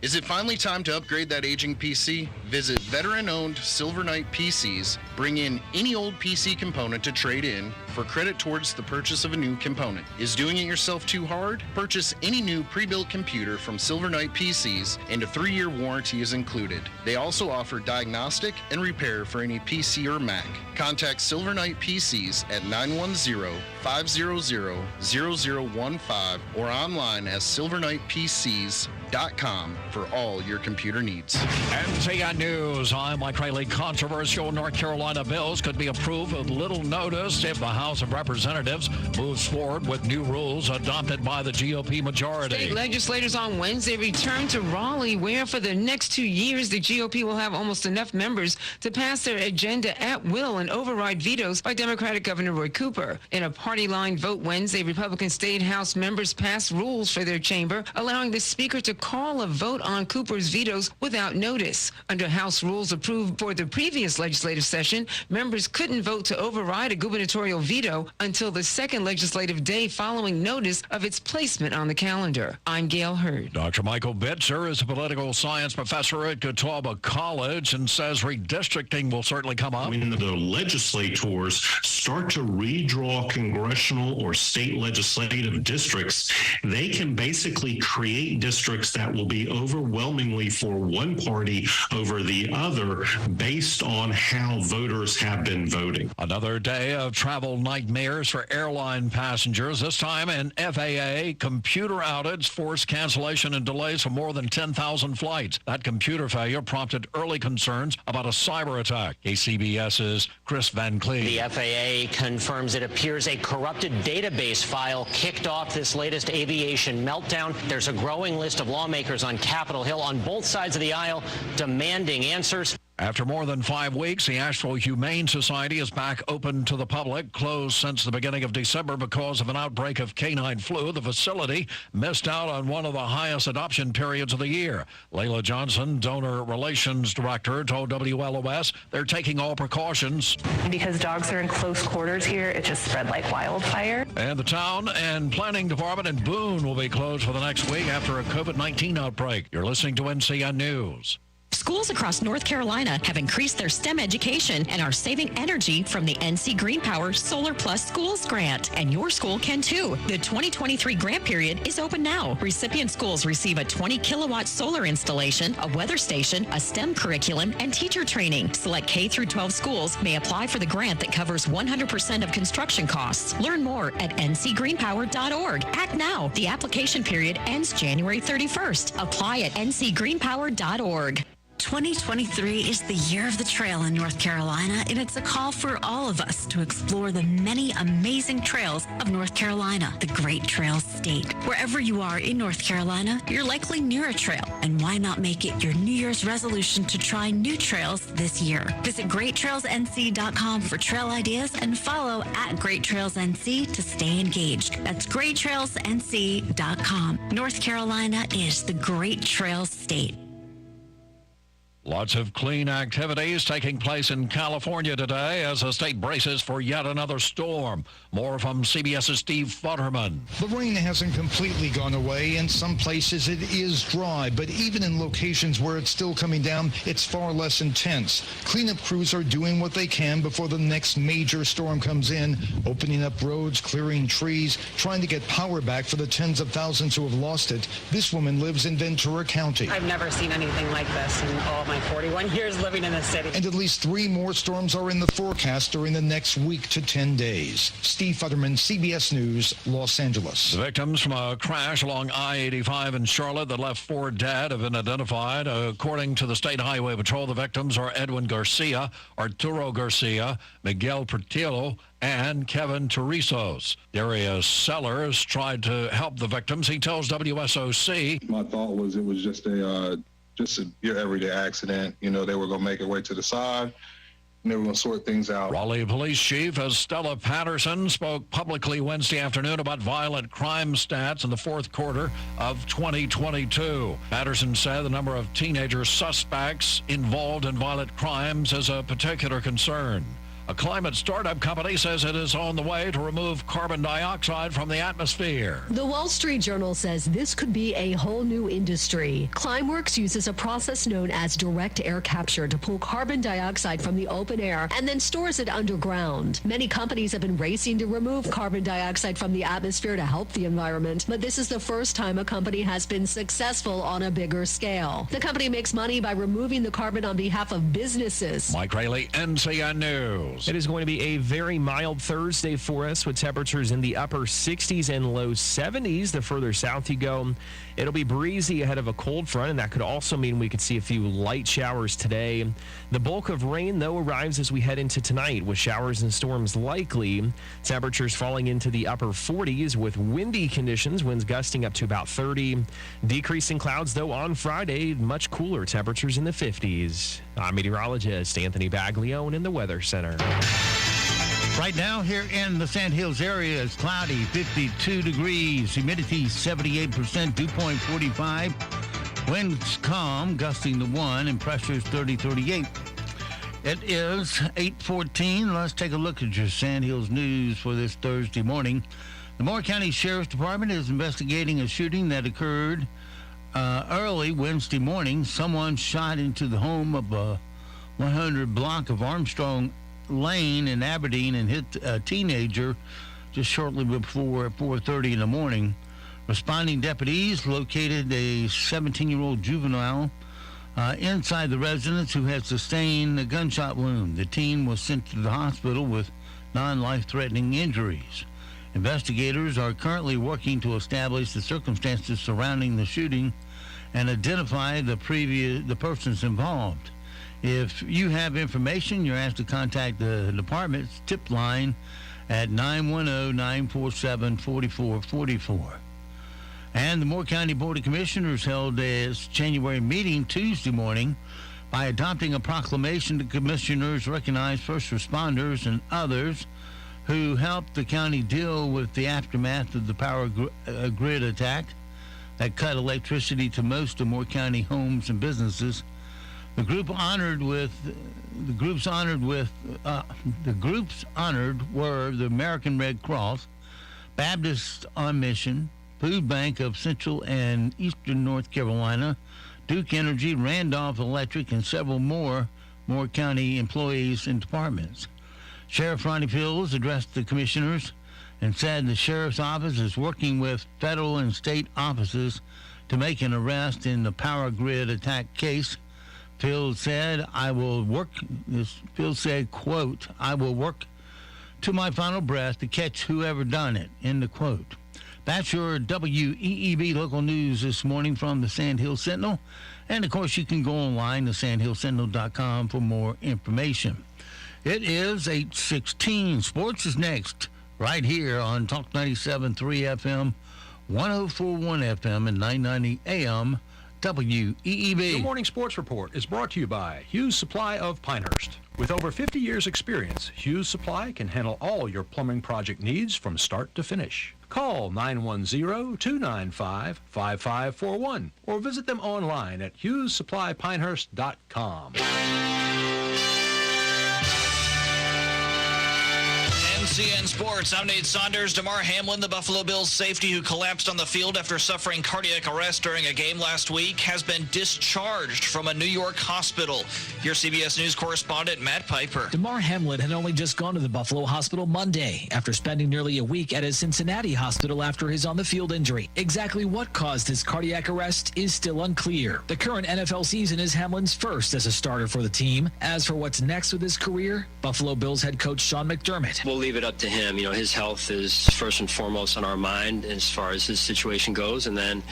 Is it finally time to upgrade that aging PC? Visit veteran-owned Silver Knight PCs. Bring in any old PC component to trade in for credit towards the purchase of a new component. Is doing it yourself too hard? Purchase any new pre-built computer from Silver Knight PCs and a 3-year warranty is included. They also offer diagnostic and repair for any PC or Mac. Contact Silver Knight PCs at 910-500-0015 or online at silverknightpcs.com for all your computer needs. NCN News. I'm Mike Riley. Controversial North Carolina bills could be approved with little notice if the House of Representatives moves forward with new rules adopted by the GOP majority. State legislators on Wednesday returned to Raleigh, where for the next 2 years, the GOP will have almost enough members to pass their agenda at will and override vetoes by Democratic Governor Roy Cooper. In a party-line vote Wednesday, Republican State House members passed rules for their chamber, allowing the Speaker to call a vote on Cooper's vetoes without notice. Under House rules approved for the previous legislative session, members couldn't vote to override a gubernatorial veto until the second legislative day following notice of its placement on the calendar. I'm Gail Hurd. Dr. Michael Bitzer is a political science professor at Catawba College and says redistricting will certainly come up. When the legislators start to redraw congressional or state legislative districts, they can basically create districts that will be overwhelmingly for one party over the other based on how voters have been voting. Another day of travel nightmares for airline passengers. This time an FAA computer outage forced cancellation and delays for more than 10,000 flights. That computer failure prompted early concerns about a cyber attack. KCBS's Chris Van Clee. The FAA confirms it appears a corrupted database file kicked off this latest aviation meltdown. There's a growing list of lawmakers on Capitol Hill on both sides of the aisle demanding answers. After more than 5 weeks, the Asheville Humane Society is back open to the public, closed since the beginning of December because of an outbreak of canine flu. The facility missed out on one of the highest adoption periods of the year. Layla Johnson, Donor Relations Director, told WLOS they're taking all precautions. Because dogs are in close quarters here, it just spread like wildfire. And the town and planning department in Boone will be closed for the next week after a COVID-19 outbreak. You're listening to NCN News. Schools across North Carolina have increased their STEM education and are saving energy from the NC Green Power Solar Plus Schools Grant. And your school can too. The 2023 grant period is open now. Recipient schools receive a 20-kilowatt solar installation, a weather station, a STEM curriculum, and teacher training. Select K through 12 schools may apply for the grant that covers 100% of construction costs. Learn more at ncgreenpower.org. Act now. The application period ends January 31st. Apply at ncgreenpower.org. 2023 is the year of the trail in North Carolina, and it's a call for all of us to explore the many amazing trails of North Carolina, the Great Trails State. Wherever you are in North Carolina, you're likely near a trail, and why not make it your New Year's resolution to try new trails this year? Visit greattrailsnc.com for trail ideas and follow at greattrailsnc to stay engaged. That's greattrailsnc.com. North Carolina is the Great Trails State. Lots of clean activities taking place in California today as the state braces for yet another storm. More from CBS's Steve Futterman. The rain hasn't completely gone away. In some places it is dry, but even in locations where it's still coming down, it's far less intense. Cleanup crews are doing what they can before the next major storm comes in, opening up roads, clearing trees, trying to get power back for the tens of thousands who have lost it. This woman lives in Ventura County. I've never seen anything like this in all my 41 years living in the city. And at least 3 more storms are in the forecast during the next week to 10 days. Steve Futterman, CBS News, Los Angeles. The victims from a crash along I-85 in Charlotte that left 4 dead have been identified. According to the State Highway Patrol, the victims are Edwin Garcia, Arturo Garcia, Miguel Portillo, and Kevin Terresos. Darius Sellers tried to help the victims. He tells WSOC. My thought was it was just your everyday accident. You know, they were going to make their way to the side, and they were going to sort things out. Raleigh Police Chief Estella Patterson spoke publicly Wednesday afternoon about violent crime stats in the fourth quarter of 2022. Patterson said the number of teenager suspects involved in violent crimes is a particular concern. A climate startup company says it is on the way to remove carbon dioxide from the atmosphere. The Wall Street Journal says this could be a whole new industry. Climeworks uses a process known as direct air capture to pull carbon dioxide from the open air and then stores it underground. Many companies have been racing to remove carbon dioxide from the atmosphere to help the environment, but this is the first time a company has been successful on a bigger scale. The company makes money by removing the carbon on behalf of businesses. Mike Rayleigh, NCN News. It is going to be a very mild Thursday for us with temperatures in the upper 60s and low 70s. The further south you go, it'll be breezy ahead of a cold front, and that could also mean we could see a few light showers today. The bulk of rain, though, arrives as we head into tonight, with showers and storms likely. Temperatures falling into the upper 40s with windy conditions, winds gusting up to about 30. Decreasing clouds, though, on Friday, much cooler temperatures in the 50s. I'm meteorologist Anthony Baglione in the Weather Center. Right now here in the Sand Hills area, it's cloudy, 52 degrees, humidity 78%, dew point 45, winds calm, gusting to 1, and pressures 30-38. It is 8:14. Let's take a look at your Sand Hills news for this Thursday morning. The Moore County Sheriff's Department is investigating a shooting that occurred early Wednesday morning. Someone shot into the home of a 100 block of Armstrong Lane in Aberdeen and hit a teenager just shortly before 4:30 in the morning. Responding deputies located a 17-year-old juvenile inside the residence who had sustained a gunshot wound. The teen was sent to the hospital with non-life-threatening injuries. Investigators are currently working to establish the circumstances surrounding the shooting and identify the persons involved. If you have information, you're asked to contact the department's tip line at 910-947-4444. And the Moore County Board of Commissioners held its January meeting Tuesday morning by adopting a proclamation. The commissioners recognize first responders and others who helped the county deal with the aftermath of the power grid attack that cut electricity to most of Moore County homes and businesses. The groups honored were the American Red Cross, Baptist on Mission, Food Bank of Central and Eastern North Carolina, Duke Energy, Randolph Electric, and several more Moore County employees and departments. Sheriff Ronnie Fields addressed the commissioners and said the sheriff's office is working with federal and state offices to make an arrest in the power grid attack case. Fields said, quote, "I will work to my final breath to catch whoever done it," end of quote. That's your WEEB local news this morning from the Sand Hill Sentinel. And, of course, you can go online to sandhillsentinel.com for more information. It is 8:16. Sports is next, right here on Talk 97.3 FM, 104.1 FM, and 990 AM, WEEB. The Morning Sports Report is brought to you by Hughes Supply of Pinehurst. With over 50 years' experience, Hughes Supply can handle all your plumbing project needs from start to finish. Call 910-295-5541 or visit them online at HughesSupplyPinehurst.com. NCN Sports, I'm Nate Saunders. Damar Hamlin, the Buffalo Bills safety who collapsed on the field after suffering cardiac arrest during a game last week, has been discharged from a New York hospital. Here's CBS News correspondent Matt Piper. Damar Hamlin had only just gone to the Buffalo hospital Monday after spending nearly a week at his Cincinnati hospital after his on-the-field injury. Exactly what caused his cardiac arrest is still unclear. The current NFL season is Hamlin's first as a starter for the team. As for what's next with his career, Buffalo Bills head coach Sean McDermott. We'll leave it up to him. You know, his health is first and foremost on our mind as far as his situation goes, and then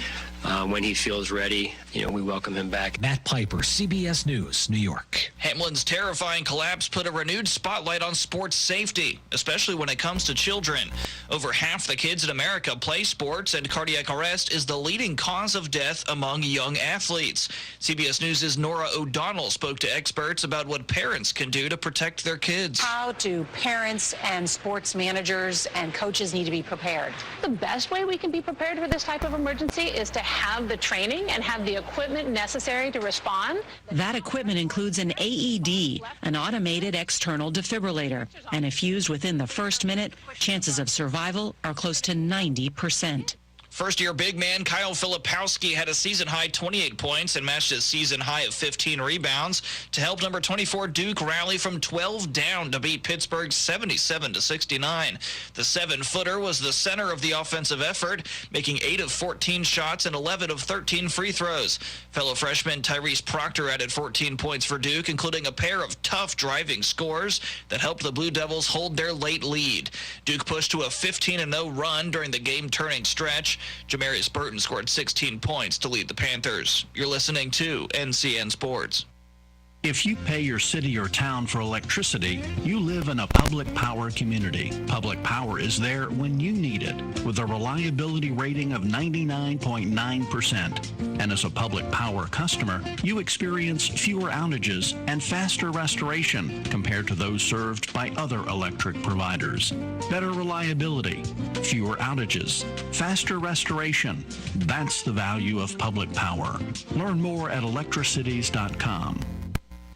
when he feels ready, you know, we welcome him back. Matt Piper, CBS News, New York. Hamlin's terrifying collapse put a renewed spotlight on sports safety, especially when it comes to children. Over half the kids in America play sports, and cardiac arrest is the leading cause of death among young athletes. CBS News' Nora O'Donnell spoke to experts about what parents can do to protect their kids. How do parents and sports managers and coaches need to be prepared? The best way we can be prepared for this type of emergency is to have the training and have the equipment necessary to respond. That equipment includes an AED, an automated external defibrillator, and if used within the first minute, chances of survival are close to 90%. First-year big man Kyle Filipowski had a season-high 28 points and matched his season-high of 15 rebounds to help number 24 Duke rally from 12 down to beat Pittsburgh 77-69. The 7-footer was the center of the offensive effort, making 8 of 14 shots and 11 of 13 free throws. Fellow freshman Tyrese Proctor added 14 points for Duke, including a pair of tough driving scores that helped the Blue Devils hold their late lead. Duke pushed to a 15-0 run during the game-turning stretch. Jamarius Burton scored 16 points to lead the Panthers. You're listening to NCN Sports. If you pay your city or town for electricity, you live in a public power community. Public power is there when you need it, with a reliability rating of 99.9%. And as a public power customer, you experience fewer outages and faster restoration compared to those served by other electric providers. Better reliability, fewer outages, faster restoration. That's the value of public power. Learn more at electricities.com.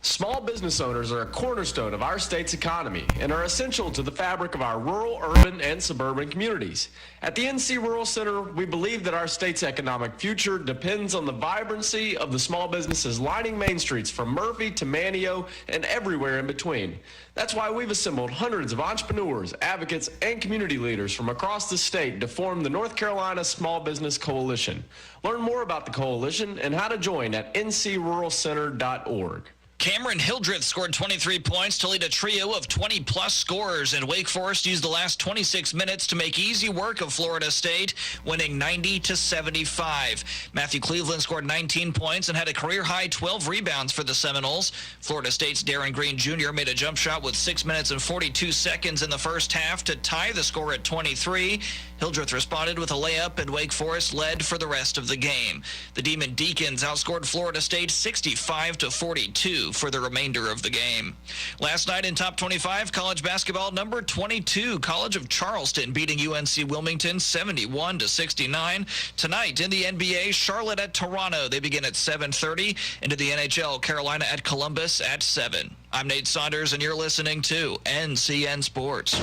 Small business owners are a cornerstone of our state's economy and are essential to the fabric of our rural, urban, and suburban communities. At the NC Rural Center, we believe that our state's economic future depends on the vibrancy of the small businesses lining main streets from Murphy to Manio and everywhere in between. That's why we've assembled hundreds of entrepreneurs, advocates, and community leaders from across the state to form the North Carolina Small Business Coalition. Learn more about the coalition and how to join at ncruralcenter.org. Cameron Hildreth scored 23 points to lead a trio of 20-plus scorers, and Wake Forest used the last 26 minutes to make easy work of Florida State, winning 90-75. Matthew Cleveland scored 19 points and had a career-high 12 rebounds for the Seminoles. Florida State's Darren Green Jr. made a jump shot with 6 minutes and 42 seconds in the first half to tie the score at 23. Hildreth responded with a layup, and Wake Forest led for the rest of the game. The Demon Deacons outscored Florida State 65-42 for the remainder of the game. Last night in Top 25 college basketball, number 22 College of Charleston beating UNC Wilmington 71-69. Tonight in the NBA, Charlotte at Toronto. They begin at 7:30. Into the NHL, Carolina at Columbus at 7. I'm Nate Saunders, and you're listening to NCN Sports.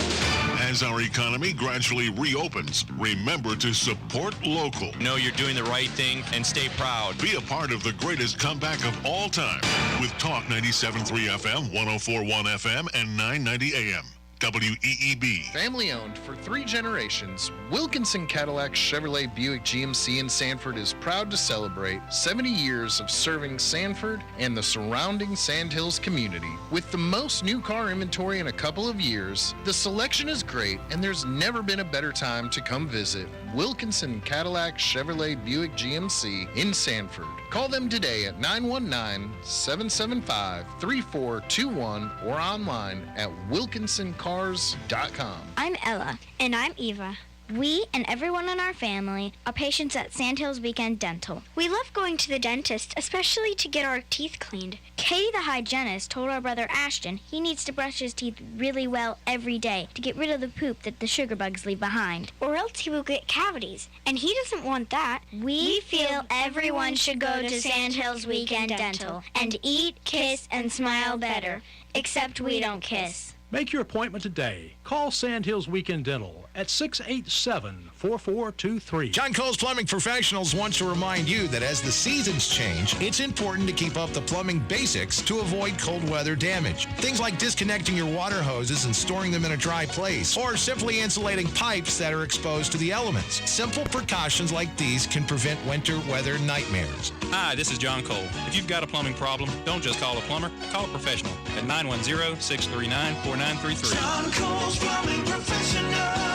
As our economy gradually reopens, remember to support local. Know you're doing the right thing and stay proud. Be a part of the greatest comeback of all time with Talk 97.3 FM, 104.1 FM, and 990 AM. WEEB. Family owned for 3 generations, Wilkinson Cadillac Chevrolet Buick GMC in Sanford is proud to celebrate 70 years of serving Sanford and the surrounding Sandhills community. With the most new car inventory in a couple of years, the selection is great and there's never been a better time to come visit Wilkinson Cadillac Chevrolet Buick GMC in Sanford. Call them today at 919-775-3421 or online at wilkinsoncars.com. I'm Ella. And I'm Eva. We and everyone in our family are patients at Sandhills Weekend Dental. We love going to the dentist, especially to get our teeth cleaned. Katie, the hygienist, told our brother Ashton he needs to brush his teeth really well every day to get rid of the poop that the sugar bugs leave behind, or else he will get cavities, and he doesn't want that. We feel everyone should go to Sandhills Weekend Dental and eat, kiss, and smile better, except we don't kiss. Make your appointment today. Call Sandhills Weekend Dental at 687-4423. John Cole's Plumbing Professionals wants to remind you that as the seasons change, it's important to keep up the plumbing basics to avoid cold weather damage. Things like disconnecting your water hoses and storing them in a dry place, or simply insulating pipes that are exposed to the elements. Simple precautions like these can prevent winter weather nightmares. Hi, this is John Cole. If you've got a plumbing problem, don't just call a plumber, call a professional at 910-639-4933. John Cole's Plumbing Professionals.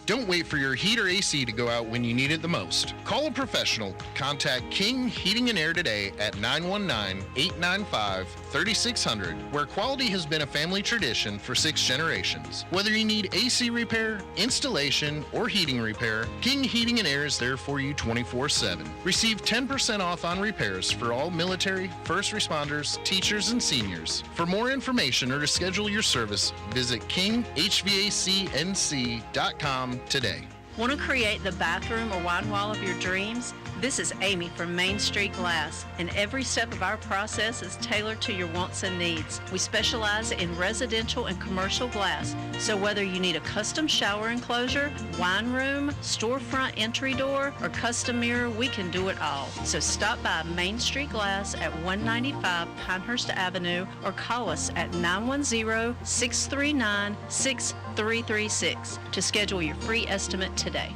Don't wait for your heat or AC to go out when you need it the most. Call a professional. Contact King Heating and Air today at 919-895-3600, where quality has been a family tradition for 6 generations. Whether you need AC repair, installation, or heating repair, King Heating and Air is there for you 24/7. Receive 10% off on repairs for all military, first responders, teachers, and seniors. For more information or to schedule your service, visit kinghvacnc.com today. Want to create the bathroom or wine wall of your dreams? This is Amy from Main Street Glass, and every step of our process is tailored to your wants and needs. We specialize in residential and commercial glass, so whether you need a custom shower enclosure, wine room, storefront entry door, or custom mirror, we can do it all. So stop by Main Street Glass at 195 Pinehurst Avenue or call us at 910-639-6336 to schedule your free estimate today.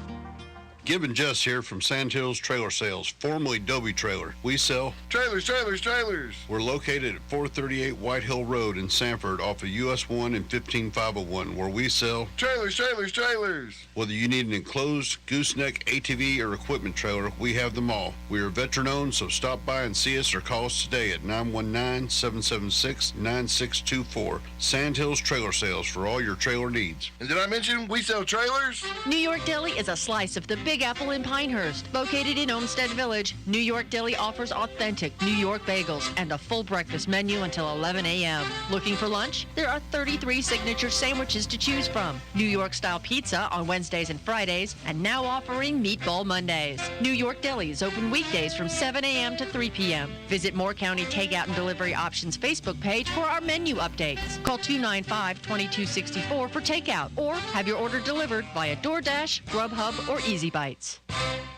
Gib and Jess here from Sandhills Trailer Sales, formerly Dobie Trailer. We sell trailers. We're located at 438 White Hill Road in Sanford off of US 1 and 15501, where we sell trailers. Whether you need an enclosed, gooseneck, ATV, or equipment trailer, we have them all. We are veteran-owned, so stop by and see us or call us today at 919-776-9624. Sandhills Trailer Sales for all your trailer needs. And did I mention we sell trailers? New York Deli is a slice of the Big Apple in Pinehurst. Located in Olmsted Village, New York Deli offers authentic New York bagels and a full breakfast menu until 11 a.m. Looking for lunch? There are 33 signature sandwiches to choose from. New York-style pizza on Wednesdays and Fridays, and now offering Meatball Mondays. New York Deli is open weekdays from 7 a.m. to 3 p.m. Visit Moore County Takeout and Delivery Options Facebook page for our menu updates. Call 295-2264 for takeout, or have your order delivered via DoorDash, Grubhub, or Easy Bites.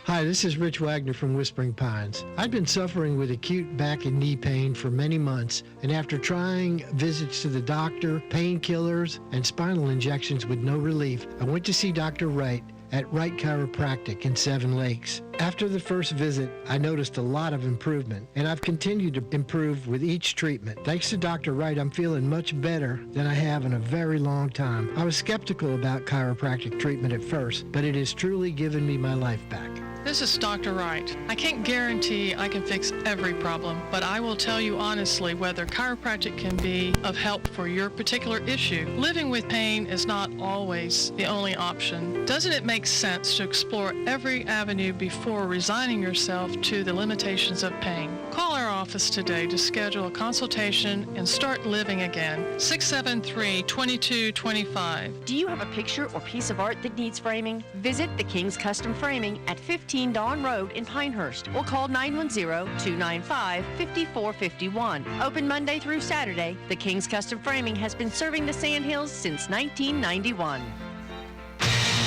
Hi, this is Rich Wagner from Whispering Pines. I've been suffering with acute back and knee pain for many months, and after trying visits to the doctor, painkillers, and spinal injections with no relief, I went to see Dr. Wright at Wright Chiropractic in Seven Lakes. After the first visit, I noticed a lot of improvement, and I've continued to improve with each treatment. Thanks to Dr. Wright, I'm feeling much better than I have in a very long time. I was skeptical about chiropractic treatment at first, but it has truly given me my life back. This is Dr. Wright. I can't guarantee I can fix every problem, but I will tell you honestly whether chiropractic can be of help for your particular issue. Living with pain is not always the only option. Doesn't it make sense to explore every avenue before resigning yourself to the limitations of pain? Call our office today to schedule a consultation and start living again. 673-2225. Do you have a picture or piece of art that needs framing? Visit the King's Custom Framing at 15 Dawn Road in Pinehurst or call 910-295-5451. Open Monday through Saturday, the King's Custom Framing has been serving the Sandhills since 1991.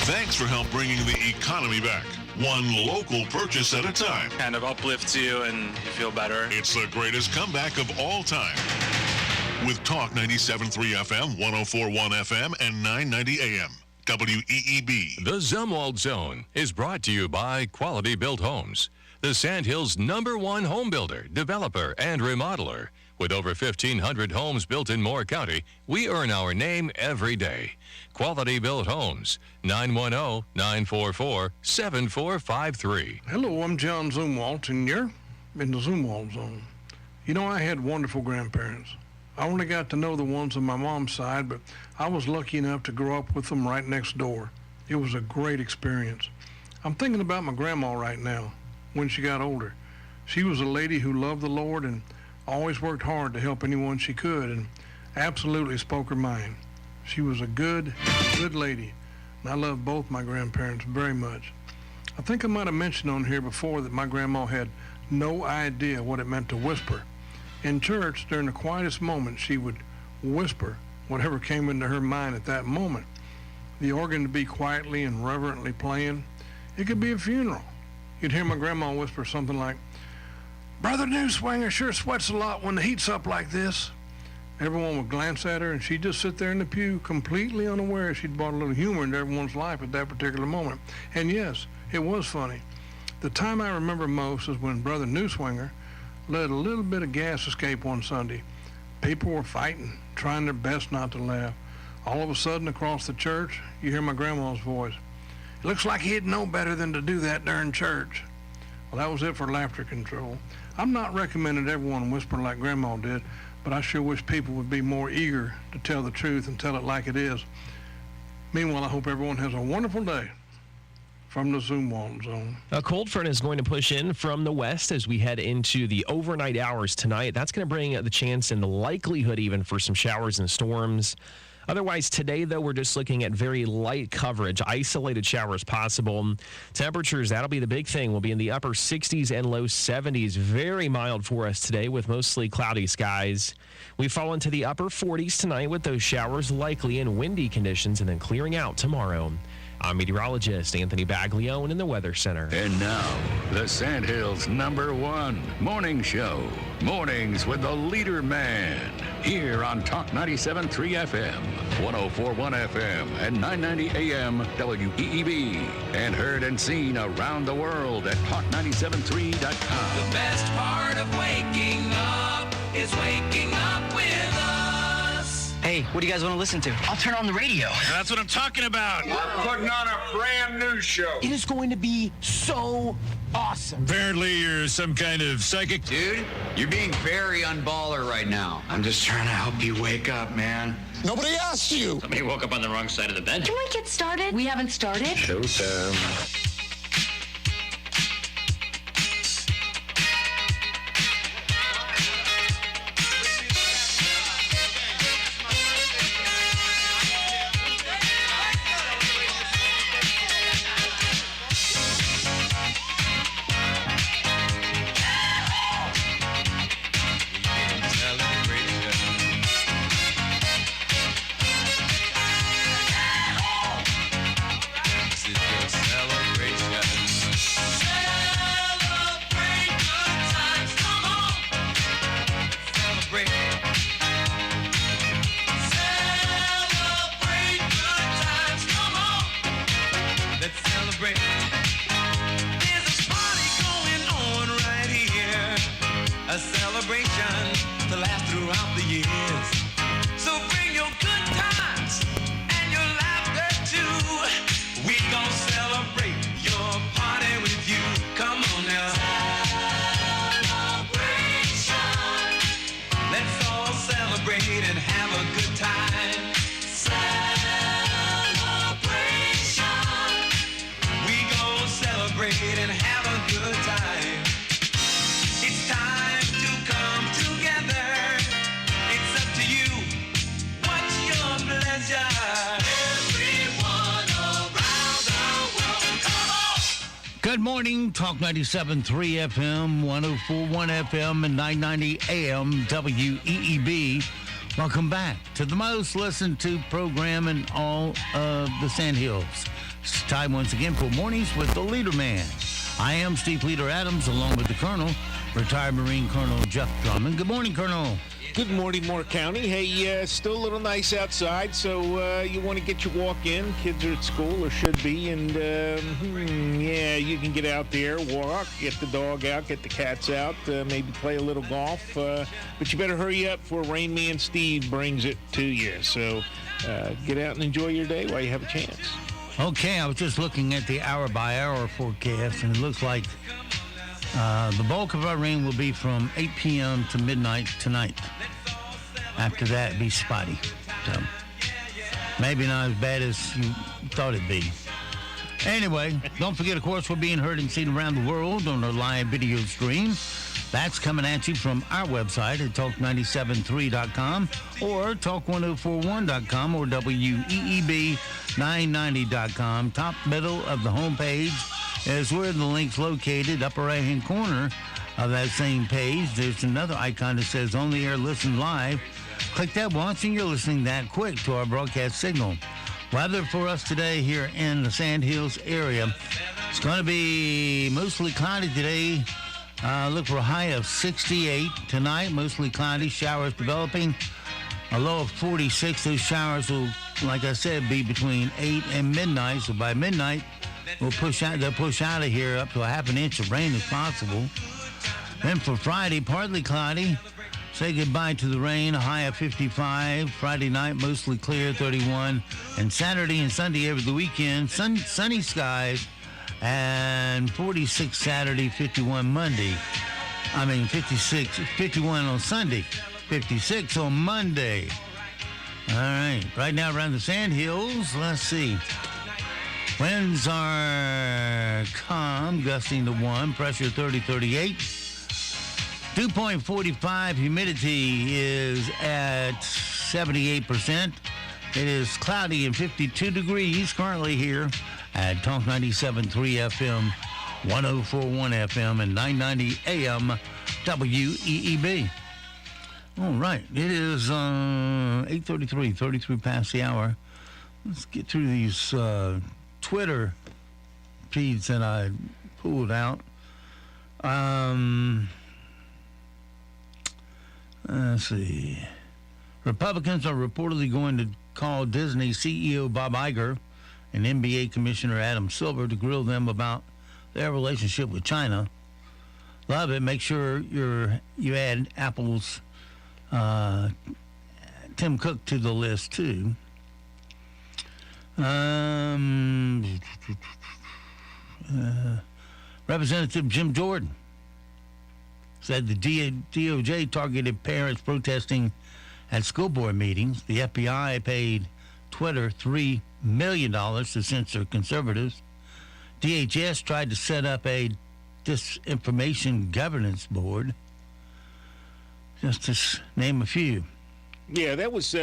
Thanks for help bringing the economy back. One local purchase at a time. Kind of uplifts you and you feel better. It's the greatest comeback of all time. With Talk 97.3 FM, 104.1 FM, and 990 AM. WEEB. The Zumwalt Zone is brought to you by Quality Built Homes, the Sandhills' #1 home builder, developer, and remodeler, With over 1,500 homes built in Moore County, we earn our name every day. Quality Built Homes, 910-944-7453. Hello, I'm John Zumwalt, and you're in the Zumwalt Zone. You know, I had wonderful grandparents. I only got to know the ones on my mom's side, but I was lucky enough to grow up with them right next door. It was a great experience. I'm thinking about my grandma right now, when she got older. She was a lady who loved the Lord and always worked hard to help anyone she could, and absolutely spoke her mind. She was a good lady, and I love both my grandparents very much. I think I might have mentioned on here before that my grandma had no idea what it meant to whisper. In church, during the quietest moment, she would whisper whatever came into her mind at that moment. The organ would be quietly and reverently playing. It could be a funeral. You'd hear my grandma whisper something like, "Brother Newswinger sure sweats a lot when the heat's up like this." Everyone would glance at her, and she'd just sit there in the pew, completely unaware she'd brought a little humor into everyone's life at that particular moment. And yes, it was funny. The time I remember most is when Brother Newswinger let a little bit of gas escape one Sunday. People were fighting, trying their best not to laugh. All of a sudden, across the church, you hear my grandma's voice. "It looks like he'd know better than to do that during church." Well, that was it for laughter control. I'm not recommending everyone whisper like Grandma did, but I sure wish people would be more eager to tell the truth and tell it like it is. Meanwhile, I hope everyone has a wonderful day. From the Zumwalt Zone. A cold front is going to push in from the west as we head into the overnight hours tonight. That's going to bring the chance and the likelihood even for some showers and storms. Otherwise, today, though, we're just looking at very light coverage, isolated showers possible. Temperatures, that'll be the big thing. We'll be in the upper 60s and low 70s. Very mild for us today with mostly cloudy skies. We fall into the upper 40s tonight with those showers likely in windy conditions and then clearing out tomorrow. I'm meteorologist Anthony Baglione in the Weather Center. And now, the Sandhills' #1 morning show. Mornings with the LeaderMan. Here on Talk 97.3 FM, 104.1 FM, and 990 AM WEEB. And heard and seen around the world at talk973.com. The best part of waking up is waking up with us. Hey, what do you guys want to listen to? I'll turn on the radio. That's what I'm talking about. We're putting on a brand new show. It is going to be so awesome. Apparently you're some kind of psychic. Dude, you're being very unballer right now. I'm just trying to help you wake up, man. Nobody asked you. Somebody woke up on the wrong side of the bed. Can we get started? We haven't started. Showtime. Good morning, Talk 97.3 FM, 104.1 FM, and 990 AM WEEB. Welcome back to the most listened to program in all of the Sandhills. It's time once again for Mornings with the LeaderMan. I am Steve Leader Adams, along with the Colonel, retired Marine Colonel Jeff Drummond. Good morning, Colonel. Good morning, Moore County. Hey, still a little nice outside, so you want to get your walk in. Kids are at school, or should be, and yeah, you can get out there, walk, get the dog out, get the cats out, maybe play a little golf, but you better hurry up before Rain Man Steve brings it to you. So get out and enjoy your day while you have a chance. Okay, I was just looking at the hour-by-hour forecast, and it looks like the bulk of our rain will be from 8 p.m. to midnight tonight. After that, be spotty. So maybe not as bad as you thought it'd be. Anyway, don't forget, of course, we're being heard and seen around the world on our live video stream. That's coming at you from our website at talk973.com or talk1041.com or WEEB990.com. Top middle of the homepage is where the link's located. Upper right-hand corner of that same page, there's another icon that says On the Air Listen Live. Click that once and you're listening that quick to our broadcast signal. Weather for us today here in the Sand Hills area. It's going to be mostly cloudy today. Look for a high of 68 tonight. Mostly cloudy, showers developing. A low of 46. Those showers will, like I said, be between 8 and midnight. So by midnight, they'll push out of here up to a half an inch of rain if possible. Then for Friday, partly cloudy. Say goodbye to the rain, a high of 55. Friday night, mostly clear, 31. And Saturday and Sunday over the weekend, sunny skies. And 46 Saturday, 51 Monday. 51 on Sunday, 56 on Monday. All right, right now around the Sand Hills, let's see. Winds are calm, gusting to 1, pressure 30-38. Dew point 45, humidity is at 78%. It is cloudy and 52 degrees currently here at Talk 97.3 FM, 104.1 FM, and 990 AM WEEB. All right, it is 8:33, 33 past the hour. Let's get through these Twitter feeds that I pulled out. Let's see. Republicans are reportedly going to call Disney CEO Bob Iger and NBA Commissioner Adam Silver to grill them about their relationship with China. Love it. Make sure you add Apple's Tim Cook to the list, too. Representative Jim Jordan said the DOJ targeted parents protesting at school board meetings. The FBI paid Twitter $3 million to censor conservatives. DHS tried to set up a disinformation governance board, just to name a few. Yeah, that was,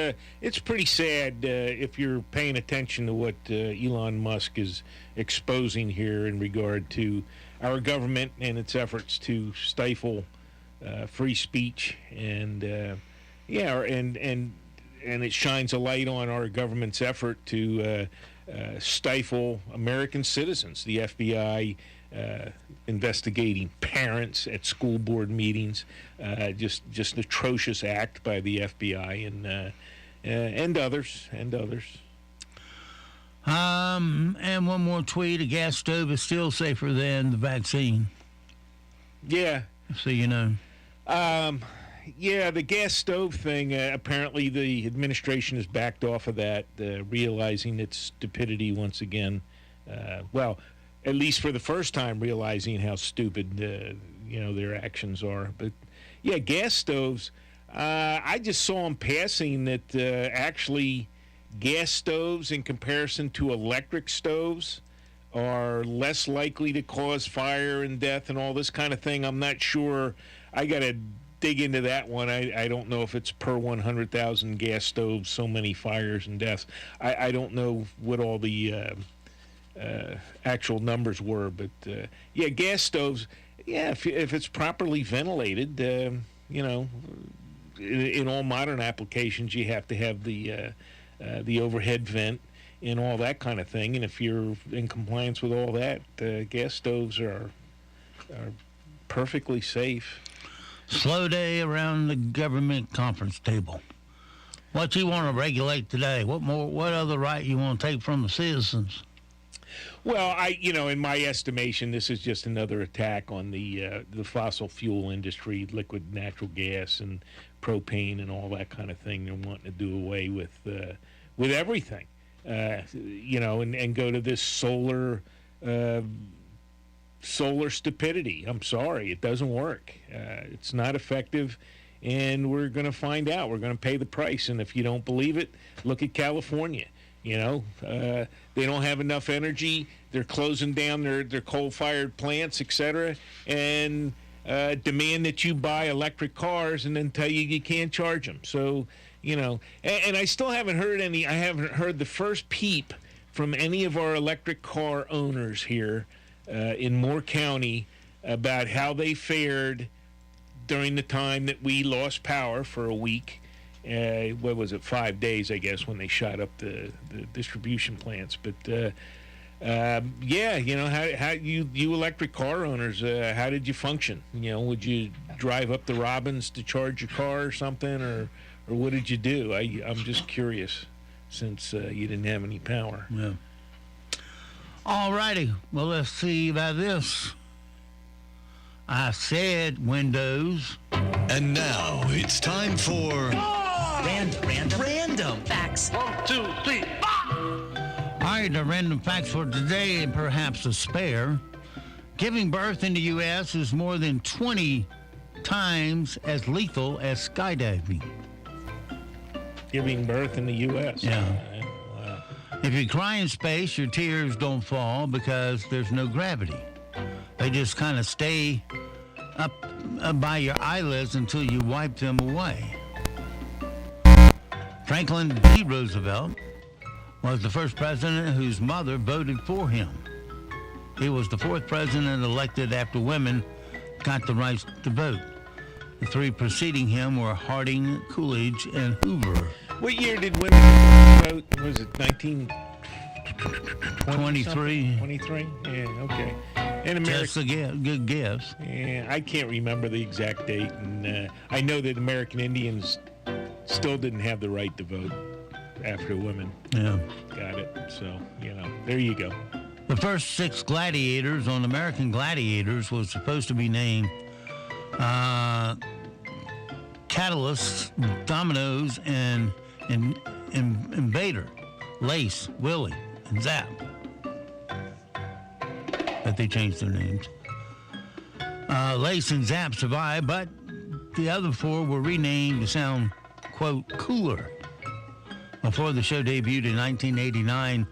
it's pretty sad if you're paying attention to what Elon Musk is exposing here in regard to our government and its efforts to stifle free speech. And, and it shines a light on our government's effort to stifle American citizens. The FBI investigating parents at school board meetings, just an atrocious act by the FBI and others. And one more tweet: a gas stove is still safer than the vaccine. Yeah. So you know. Yeah, the gas stove thing, apparently the administration has backed off of that, realizing its stupidity once again. Well, at least for the first time, realizing how stupid, their actions are. But, yeah, gas stoves, I just saw in passing that actually gas stoves in comparison to electric stoves are less likely to cause fire and death and all this kind of thing. I'm not sure. I got to dig into that one. I don't know if it's per 100,000 gas stoves, so many fires and deaths. I don't know what all the actual numbers were, but yeah, gas stoves, yeah, if it's properly ventilated, in all modern applications, you have to have the overhead vent and all that kind of thing. And if you're in compliance with all that, gas stoves are perfectly safe. Slow day around the government conference table. What you want to regulate today? What other right you want to take from the citizens? Well, in my estimation, this is just another attack on the fossil fuel industry, liquid natural gas and propane and all that kind of thing. They're wanting to do away with everything, and go to this solar stupidity. I'm sorry, it doesn't work. It's not effective, and we're going to find out. We're going to pay the price, and if you don't believe it, look at California. They don't have enough energy. They're closing down their coal-fired plants, etc., and demand that you buy electric cars and then tell you can't charge them. So, and I still haven't heard I haven't heard the first peep from any of our electric car owners here in Moore County about how they fared during the time that we lost power for a week. What was it, 5 days, I guess, when they shot up the distribution plants. But, how you electric car owners, how did you function? Would you drive up the Robbins to charge your car or something, or what did you do? I'm just curious, since you didn't have any power. Yeah. All righty. Well, let's see about this. I said Windows. And now it's time for... Random facts. 1, 2, 3. All right, the random facts for today, and perhaps a spare. Giving birth in the U.S. is more than 20 times as lethal as skydiving. Giving birth in the U.S.? Yeah. Wow. If you cry in space, your tears don't fall because there's no gravity. They just kind of stay up by your eyelids until you wipe them away. Franklin D. Roosevelt was the first president whose mother voted for him. He was the fourth president elected after women got the right to vote. The three preceding him were Harding, Coolidge, and Hoover. What year did women vote? Was it 1923? 23? Yeah, okay. And America, That's a good guess. Yeah, I can't remember the exact date, and I know that American Indians still didn't have the right to vote after women got it. So, there you go. The first 6 gladiators on American Gladiators was supposed to be named Catalyst, Dominoes, and Invader, Lace, Willie, and Zap. But they changed their names. Lace and Zap survived, but the other 4 were renamed to sound, quote, cooler. Before the show debuted in 1989,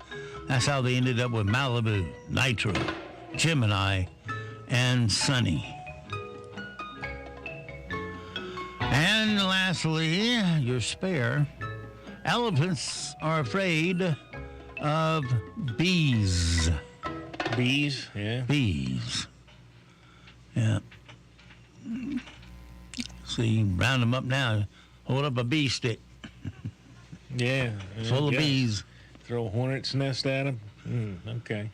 that's how they ended up with Malibu, Nitro, Gemini, and Sunny. And lastly, your spare. Elephants are afraid of bees. Bees? Yeah. Bees. Yeah. See, round them up now. Hold up a bee stick. Yeah. Full of bees. Throw a hornet's nest at them? Okay.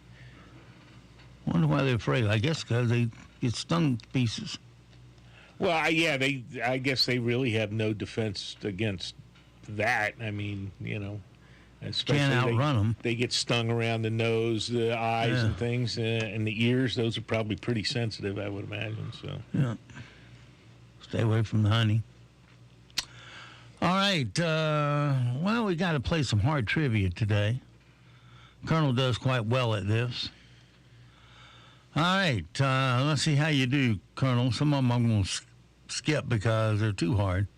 Wonder why they're afraid. I guess because they get stung to pieces. Well, I guess they really have no defense against that. I mean, especially can't outrun them. They get stung around the nose, the eyes, and things, and the ears. Those are probably pretty sensitive, I would imagine. So yeah, stay away from the honey. All right. Well, we got to play some hard trivia today. Colonel does quite well at this. All right. Let's see how you do, Colonel. Some of them I'm going to skip because they're too hard.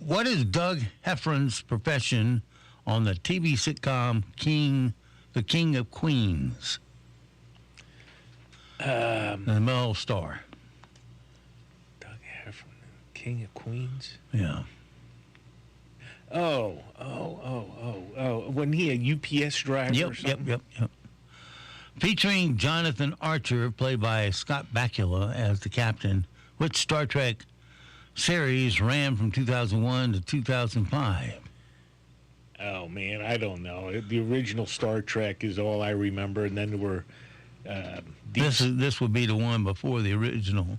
What is Doug Heffron's profession on the TV sitcom The King of Queens? The male star. Doug Heffron, King of Queens? Yeah. Oh. Wasn't he a UPS driver or something? Yep. Featuring Jonathan Archer, played by Scott Bakula as the captain, which Star Trek series ran from 2001 to 2005? Oh, man, I don't know. The original Star Trek is all I remember, and then there were... This would be the one before the original.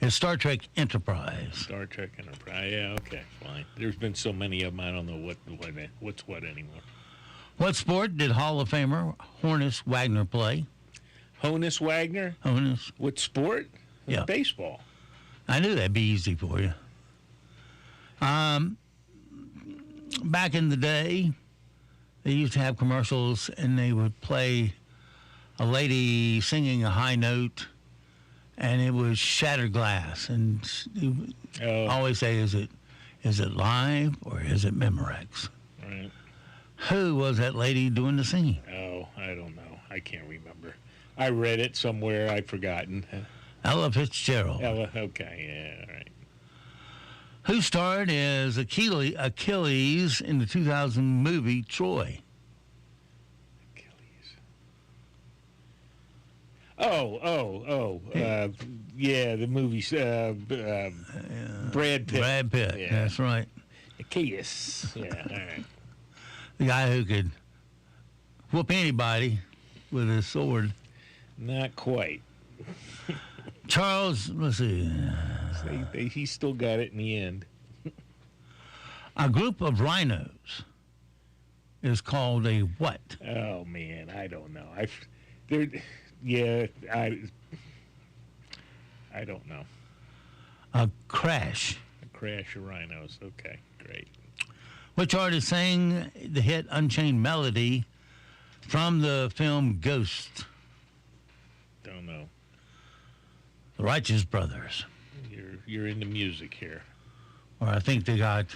It's Star Trek Enterprise. Star Trek Enterprise. Yeah, okay, fine. There's been so many of them, I don't know what's what anymore. What sport did Hall of Famer Honus Wagner play? Honus Wagner? Honus. What sport? Yeah. Baseball. I knew that'd be easy for you. Back in the day, they used to have commercials, and they would play a lady singing a high note, and it was shattered glass. And you always say, is it live or is it Memorex? Right. Who was that lady doing the singing? Oh, I don't know. I can't remember. I read it somewhere. I've forgotten. Ella Fitzgerald. Ella, okay, yeah, all right. Who starred as Achilles in the 2000 movie Troy? Yeah, the movie, Brad Pitt. Brad Pitt, Yeah. that's right. Achilles. Yeah, all right. The guy who could whoop anybody with his sword. Not quite. Charles, let's see. He still got it in the end. A group of rhinos is called a what? Oh, man, I don't know. I don't know. A crash. A crash of rhinos. Okay, great. Which artist sang the hit Unchained Melody from the film Ghost? Don't know. The Righteous Brothers. You're into music here. Or I think they got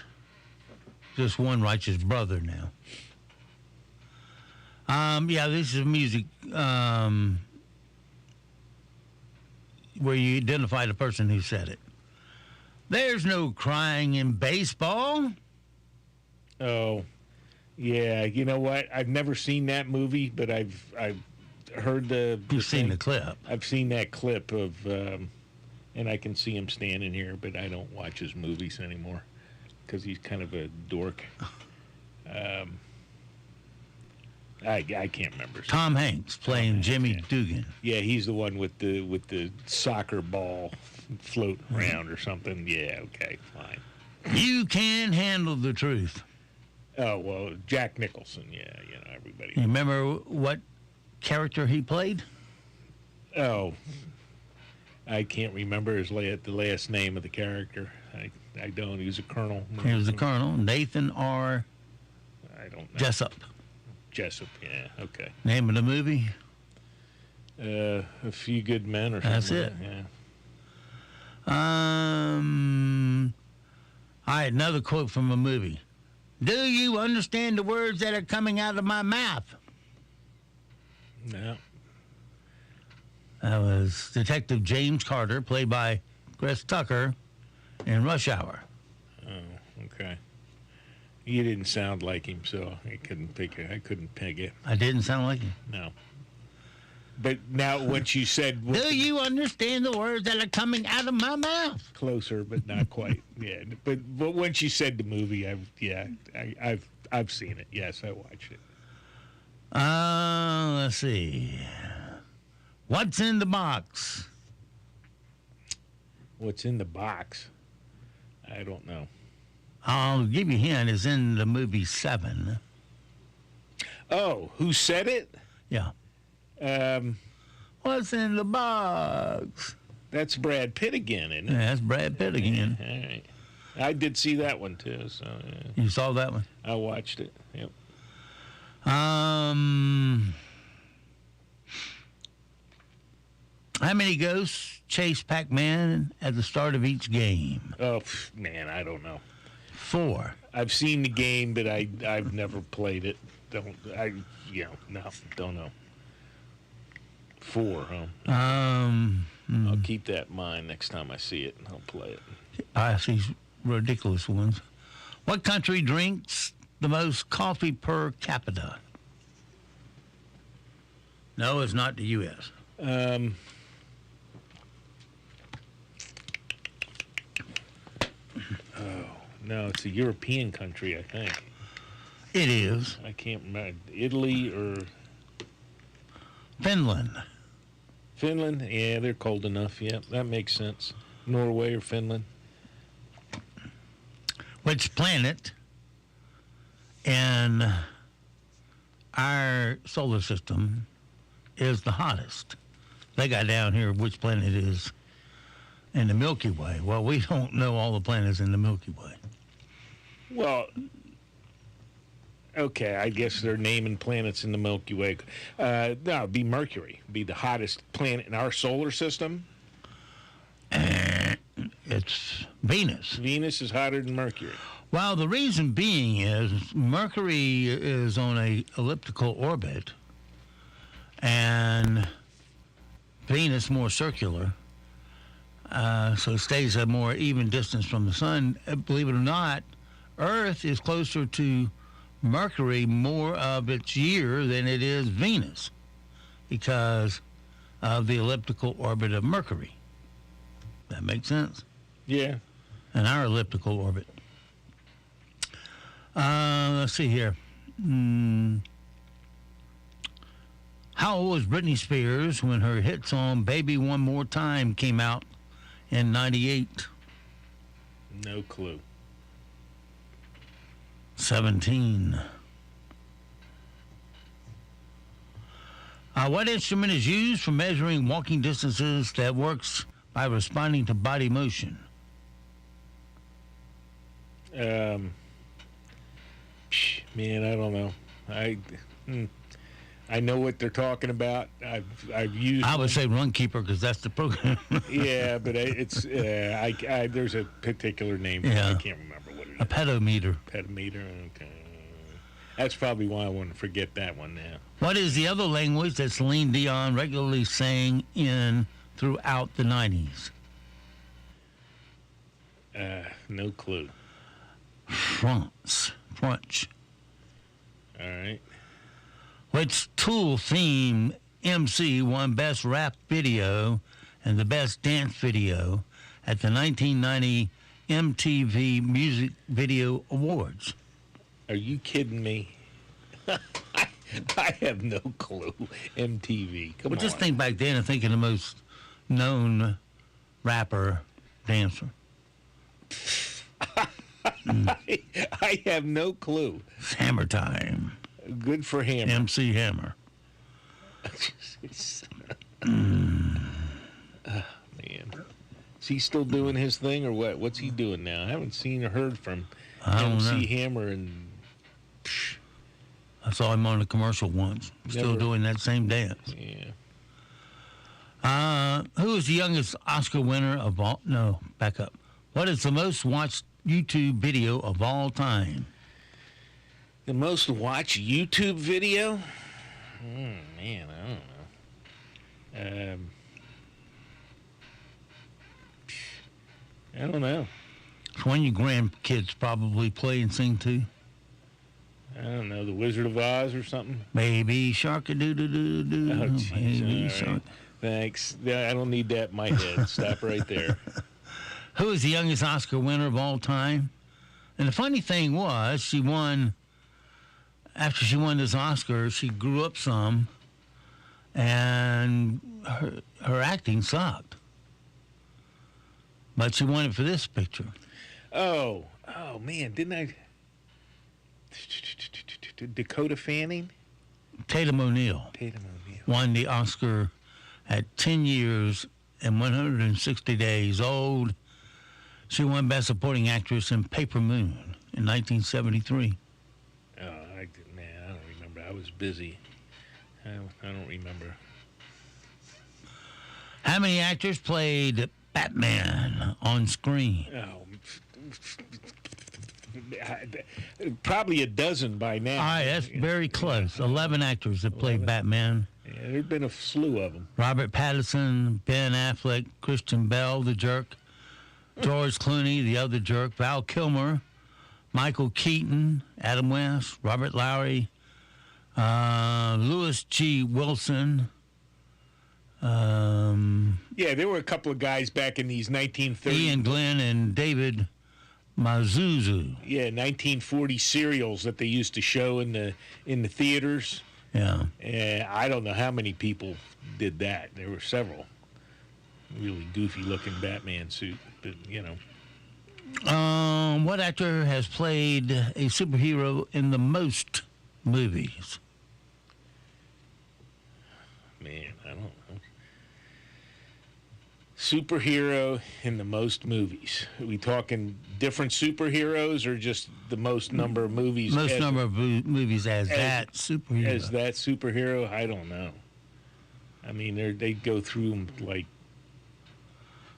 just one Righteous Brother now. Yeah, this is music where you identify the person who said it. There's no crying in baseball. Oh, yeah. You know what? I've never seen that movie, but I've heard the. You've seen the clip. I've seen that clip of, and I can see him standing here, but I don't watch his movies anymore because he's kind of a dork. I can't remember. Tom Hanks playing Jimmy Dugan. Yeah, he's the one with the soccer ball floating around or something. Yeah, okay, fine. You can handle the truth. Oh, well, Jack Nicholson. Yeah, everybody. You remember what character he played? Oh, I can't remember the last name of the character. I don't. He was a colonel. He was a colonel. Nathan R. I don't know. Jessup. Jessup, yeah, okay. Name of the movie? A Few Good Men or something. That's it. Yeah. All right, another quote from a movie. Do you understand the words that are coming out of my mouth? No. That was Detective James Carter, played by Chris Tucker in Rush Hour. Oh, okay. You didn't sound like him, so I couldn't pick it. I couldn't peg it. I didn't sound like him? No. But now what you said... Do you understand the words that are coming out of my mouth? Closer, but not quite. Yeah, but once you said the movie, I've seen it. Yes, I watched it. Let's see. What's in the box? What's in the box? I don't know. I'll give you a hint. It's in the movie Seven. Oh, who said it? Yeah. What's in the box? That's Brad Pitt again, isn't it? Yeah, that's Brad Pitt again. All right. I did see that one, too. So You saw that one? I watched it, yep. How many ghosts chase Pac-Man at the start of each game? Oh, man, I don't know. 4. I've seen the game, but I've never played it. Don't know. 4, huh? I'll keep that in mind next time I see it, and I'll play it. I see ridiculous ones. What country drinks the most coffee per capita? No, it's not the U.S. No, it's a European country, I think. It is. I can't remember. Italy or... Finland. Finland? Yeah, they're cold enough. Yeah, that makes sense. Norway or Finland. Which planet in our solar system is the hottest? They got down here which planet is in the Milky Way. Well, we don't know all the planets in the Milky Way. Well, okay, I guess they're naming planets in the Milky Way. No, it'd be Mercury. It'd be the hottest planet in our solar system. It's Venus. Venus is hotter than Mercury. Well, the reason being is Mercury is on a elliptical orbit, and Venus more circular, so it stays a more even distance from the sun. Believe it or not, Earth is closer to Mercury more of its year than it is Venus because of the elliptical orbit of Mercury. That makes sense? Yeah. And our elliptical orbit. Let's see here. How old was Britney Spears when her hit song Baby One More Time came out in 98? No clue. 17. What instrument is used for measuring walking distances that works by responding to body motion? Man, I don't know. I know what they're talking about. I've used. I would say Runkeeper because that's the program. Yeah, but it's there's a particular name. For it. I can't remember what it is. A pedometer. Pedometer. Okay. That's probably why I want to forget that one now. What is the other language that Celine Dion regularly sang in throughout the 90s? No clue. French. All right. Which Tool theme MC won Best Rap Video and the Best Dance Video at the 1990 MTV Music Video Awards? Are you kidding me? I have no clue. MTV. Come on. Just think back then and think of the most known rapper, dancer. I have no clue. It's Hammer Time. Good for Hammer. MC Hammer. Man. Is he still doing his thing or what? What's he doing now? I haven't seen or heard from MC Hammer and. I saw him on a commercial once. Still doing that same dance. Yeah. Who is the youngest Oscar winner of all? No, back up. What is the most watched YouTube video of all time? The most watched YouTube video? Man, I don't know. I don't know. It's one your grandkids probably play and sing to. I don't know. The Wizard of Oz or something? Baby shark a doo doo doo doo. Oh, geez. Baby All shark. right. Thanks. I don't need that in my head. Stop right there. Who is the youngest Oscar winner of all time? And the funny thing was, she won. After she won this Oscar, she grew up some, and her acting sucked. But she won it for this picture. Oh man, didn't I? Dakota Fanning? Tatum O'Neal. Won the Oscar at 10 years and 160 days old. She won Best Supporting Actress in Paper Moon in 1973. Oh, I don't remember. I was busy. I don't remember. How many actors played Batman on screen? Oh, probably a dozen by now. All right, that's very close. 11 actors that played Batman. Yeah, there's been a slew of them. Robert Pattinson, Ben Affleck, Christian Bale, the jerk, George Clooney, the other jerk, Val Kilmer, Michael Keaton, Adam West, Robert Lowry, Lewis G. Wilson. Yeah, there were a couple of guys back in these 1930s. Ian Glenn and David Mazuzu. Yeah, 1940 serials that they used to show in the theaters. Yeah. I don't know how many people did that. There were several. really goofy-looking Batman suit, but, you know. What actor has played a superhero in the most movies? Man, I don't know. Superhero in the most movies. Are we talking different superheroes or just the most number of movies? Most number of movies as that superhero. As that superhero? I don't know. I mean, they go through them like...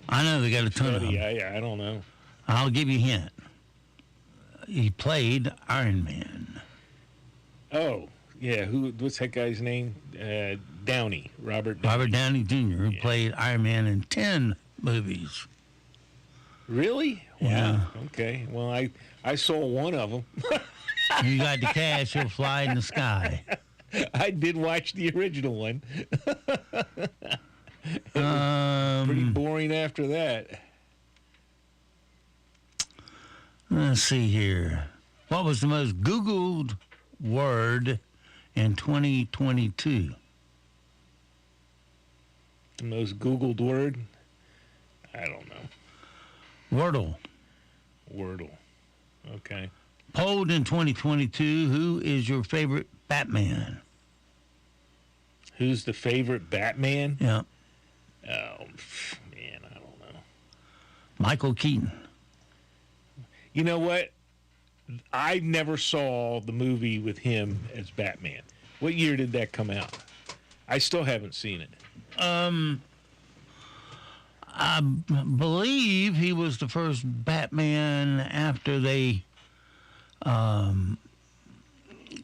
I know they got a ton of them. I don't know. I'll give you a hint. He played Iron Man. Oh, yeah. What's that guy's name? Downey. Robert Downey Jr., who played Iron Man in 10 movies. Really? Wow. Yeah. Okay. Well, I saw one of them. You got the cash, you'll fly in the sky. I did watch the original one. Pretty boring after that. Let's see here. What was the most Googled word in 2022? The most Googled word? I don't know. Wordle. Okay. Polled in 2022, who is your favorite Batman? Who's the favorite Batman? Yeah. Oh, man, I don't know. Michael Keaton. You know what? I never saw the movie with him as Batman. What year did that come out? I still haven't seen it. I believe he was the first Batman after they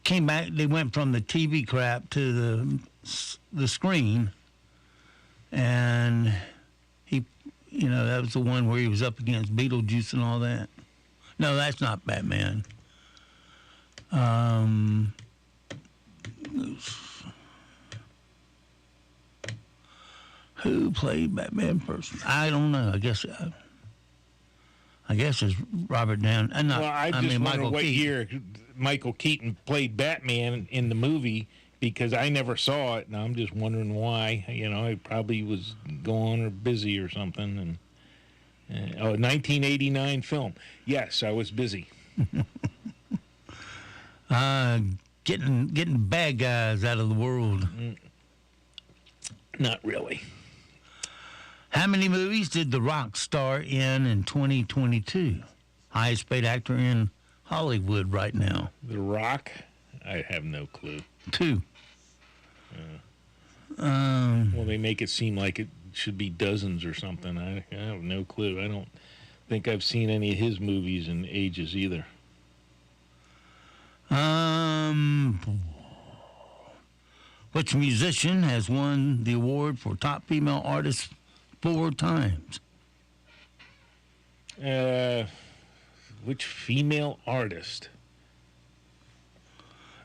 came back. They went from the TV crap to the screen, and he, that was the one where he was up against Beetlejuice and all that. No, that's not Batman. Who played Batman first? I don't know. I guess it's Robert Downey. I wonder Michael what Keaton. year Michael Keaton played Batman in the movie, because I never saw it, and I'm just wondering why. He probably was gone or busy or something. And 1989 film. Yes, I was busy. Getting bad guys out of the world. Not really. How many movies did The Rock star in 2022? Highest paid actor in Hollywood right now. The Rock? I have no clue. 2. Well, they make it seem like it should be dozens or something. I have no clue. I don't think I've seen any of his movies in ages either. Which musician has won the award for top female artist 4 times? Which female artist?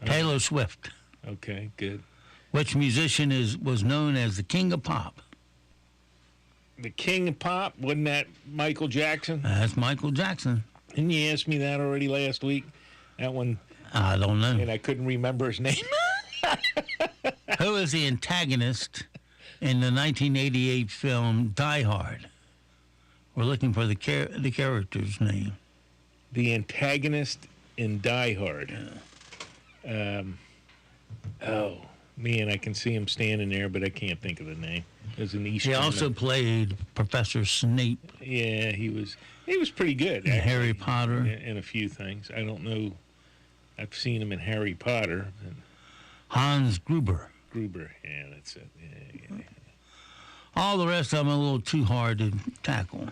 Taylor Swift. Okay, good. Which musician was known as the King of Pop? The King of Pop? Wasn't that Michael Jackson? That's Michael Jackson. Didn't you ask me that already last week? That one. I don't know. And I couldn't remember his name. Who is the antagonist in the 1988 film Die Hard? We're looking for the character's name. The antagonist in Die Hard. Oh, man, I can see him standing there, but I can't think of the name. As an Eastern. He also played Professor Snape. Yeah, he was pretty good. In Harry Potter. In a few things. I don't know. I've seen him in Harry Potter. Hans Gruber. Yeah, that's it. Yeah. All the rest of them are a little too hard to tackle.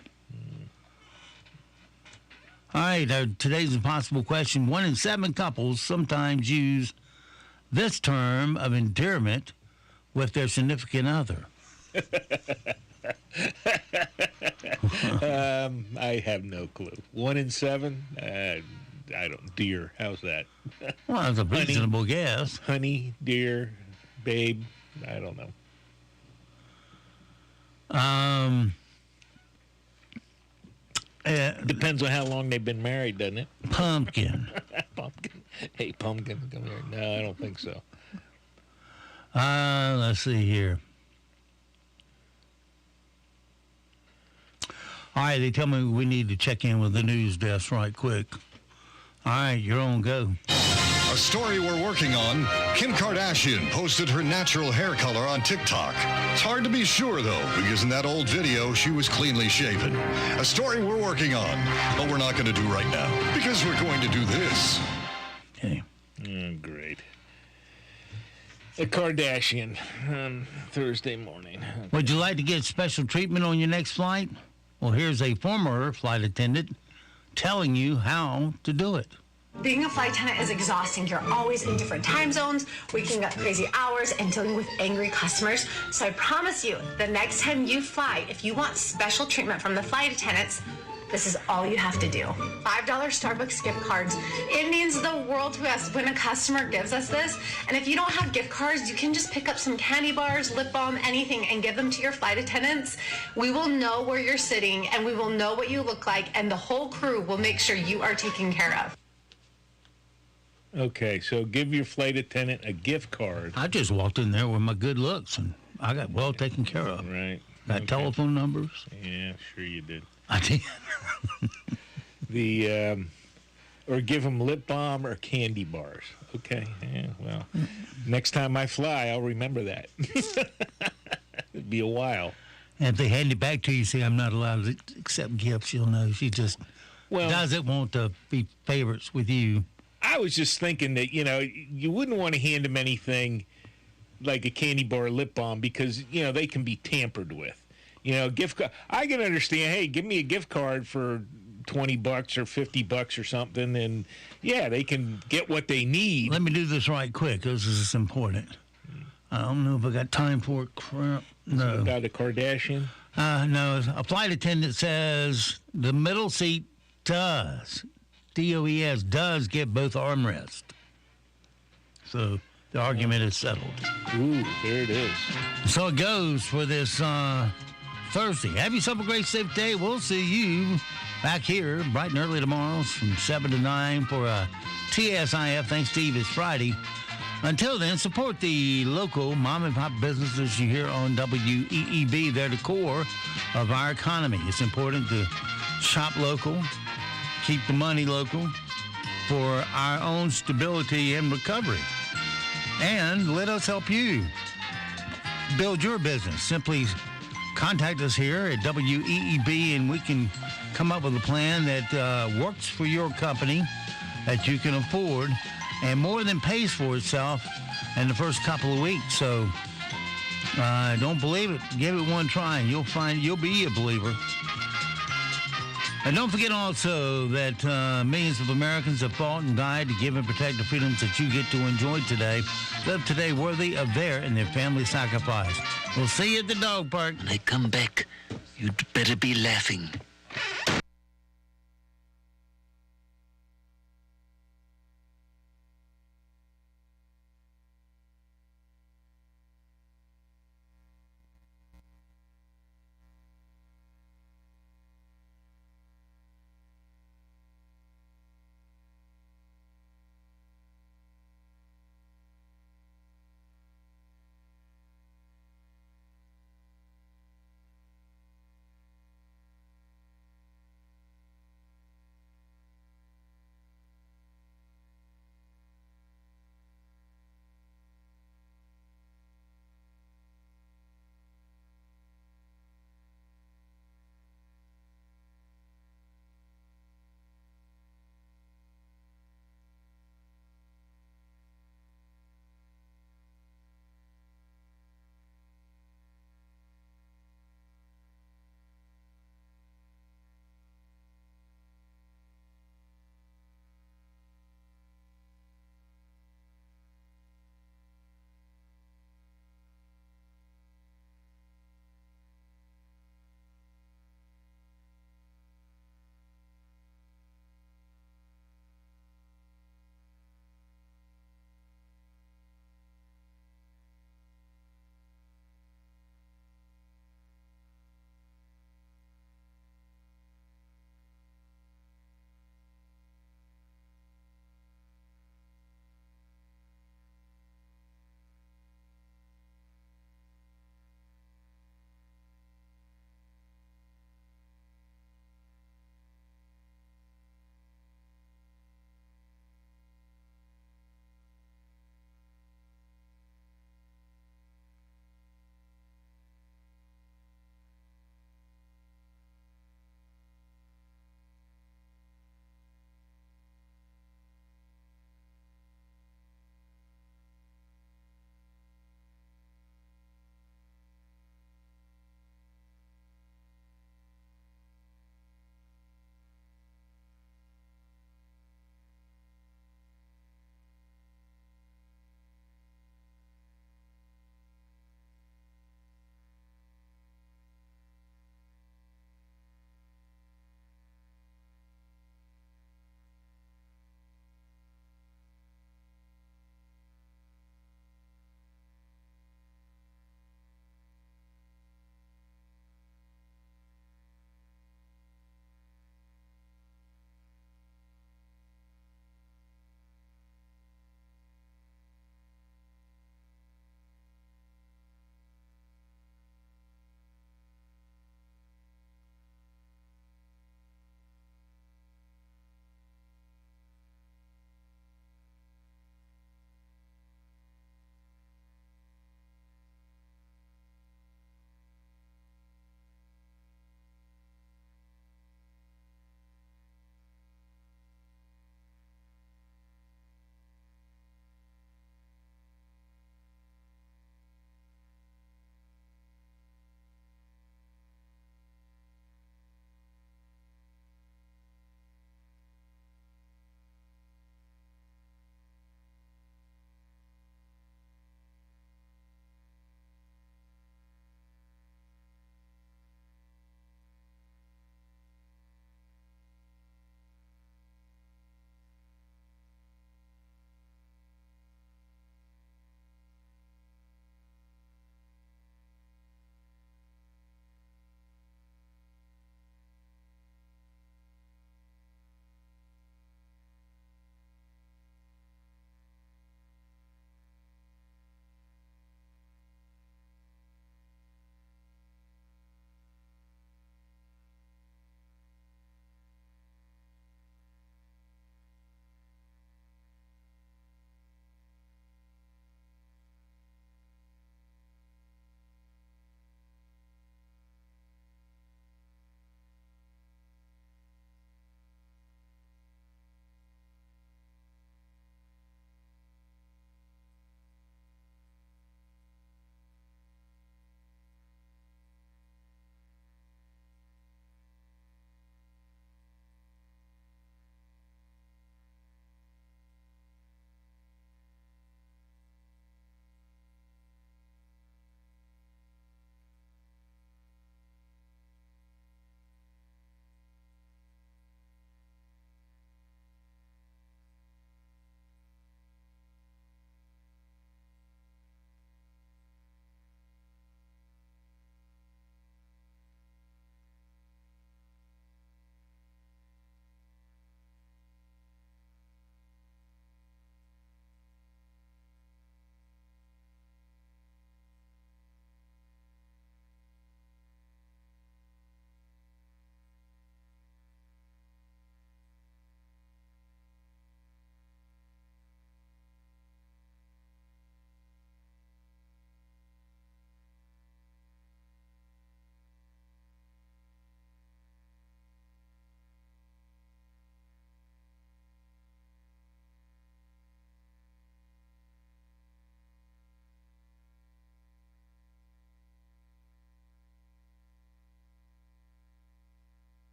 All right, today's impossible question. 1 in 7 couples sometimes use this term of endearment with their significant other. I have no clue. 1 in 7? I don't. Dear, how's that? Well, that's a reasonable guess. Honey, dear, babe, I don't know. Depends on how long they've been married, doesn't it? Pumpkin. Pumpkin. Hey, Pumpkin, come here. No, I don't think so. Let's see here. All right, they tell me we need to check in with the news desk right quick. All right, you're on go. A story we're working on. Kim Kardashian posted her natural hair color on TikTok. It's hard to be sure, though, because in that old video, she was cleanly shaven. A story we're working on, but we're not going to do right now, because we're going to do this. Okay. Great. A Kardashian on Thursday morning. Would you like to get special treatment on your next flight? Well, here's a former flight attendant telling you how to do it. Being a flight attendant is exhausting. You're always in different time zones, waking up crazy hours, and dealing with angry customers. So I promise you, the next time you fly, if you want special treatment from the flight attendants, this is all you have to do. $5 Starbucks gift cards. It means the world to us when a customer gives us this. And if you don't have gift cards, you can just pick up some candy bars, lip balm, anything, and give them to your flight attendants. We will know where you're sitting, and we will know what you look like, and the whole crew will make sure you are taken care of. Okay, so give your flight attendant a gift card. I just walked in there with my good looks, and I got well taken care of. Right. Got telephone numbers. Yeah, sure you did. I did. Or give them lip balm or candy bars. Okay, yeah, well, next time I fly, I'll remember that. It'd be a while. And if they hand it back to you, say, I'm not allowed to accept gifts, you'll know she just doesn't want to be favorites with you. I was just thinking that, you wouldn't want to hand them anything like a candy bar or lip balm because, they can be tampered with. Gift card. I can understand, hey, give me a gift card for $20 or $50 or something, and, yeah, they can get what they need. Let me do this right quick. This is important. I don't know if I got time for it. No. About a Kardashian? No. A flight attendant says the middle seat does get both armrests. So the argument is settled. Ooh, there it is. So it goes for this Thursday. Have yourself a great, safe day. We'll see you back here bright and early tomorrow from 7 to 9 for a TSIF. Thanks, Steve. It's Friday. Until then, support the local mom and pop businesses you hear on WEEB. They're the core of our economy. It's important to shop local, keep the money local for our own stability and recovery. And let us help you build your business. Simply contact us here at WEEB and we can come up with a plan that works for your company, that you can afford, and more than pays for itself in the first couple of weeks. So don't believe it. Give it one try and you'll find you'll be a believer. And don't forget also that millions of Americans have fought and died to give and protect the freedoms that you get to enjoy today. Live today worthy of their and their family sacrifice. We'll see you at the dog park. When I come back, you'd better be laughing.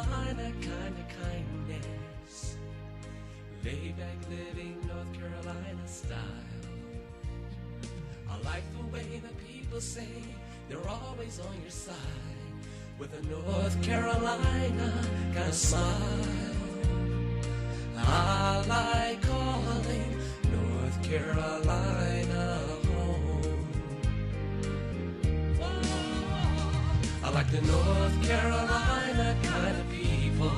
Carolina kind of kindness. Laid back living, North Carolina style. I like the way the people say they're always on your side, with a North Carolina kind of smile. I like calling North Carolina home. I like the North Carolina kind of people,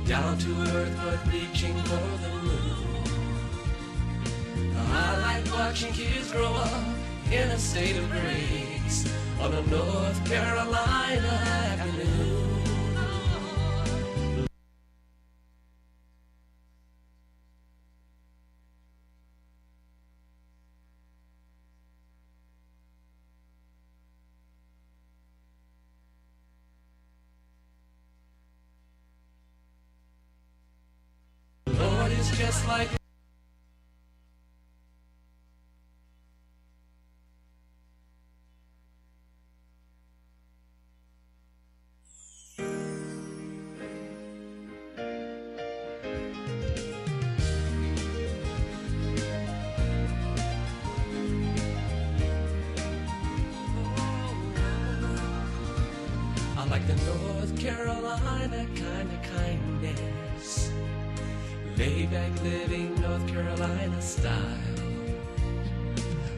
down to earth but reaching for the moon. I like watching kids grow up in a state of grace on a North Carolina afternoon. Lord is just like I like the North Carolina kind of kindness. Laid back living, North Carolina style.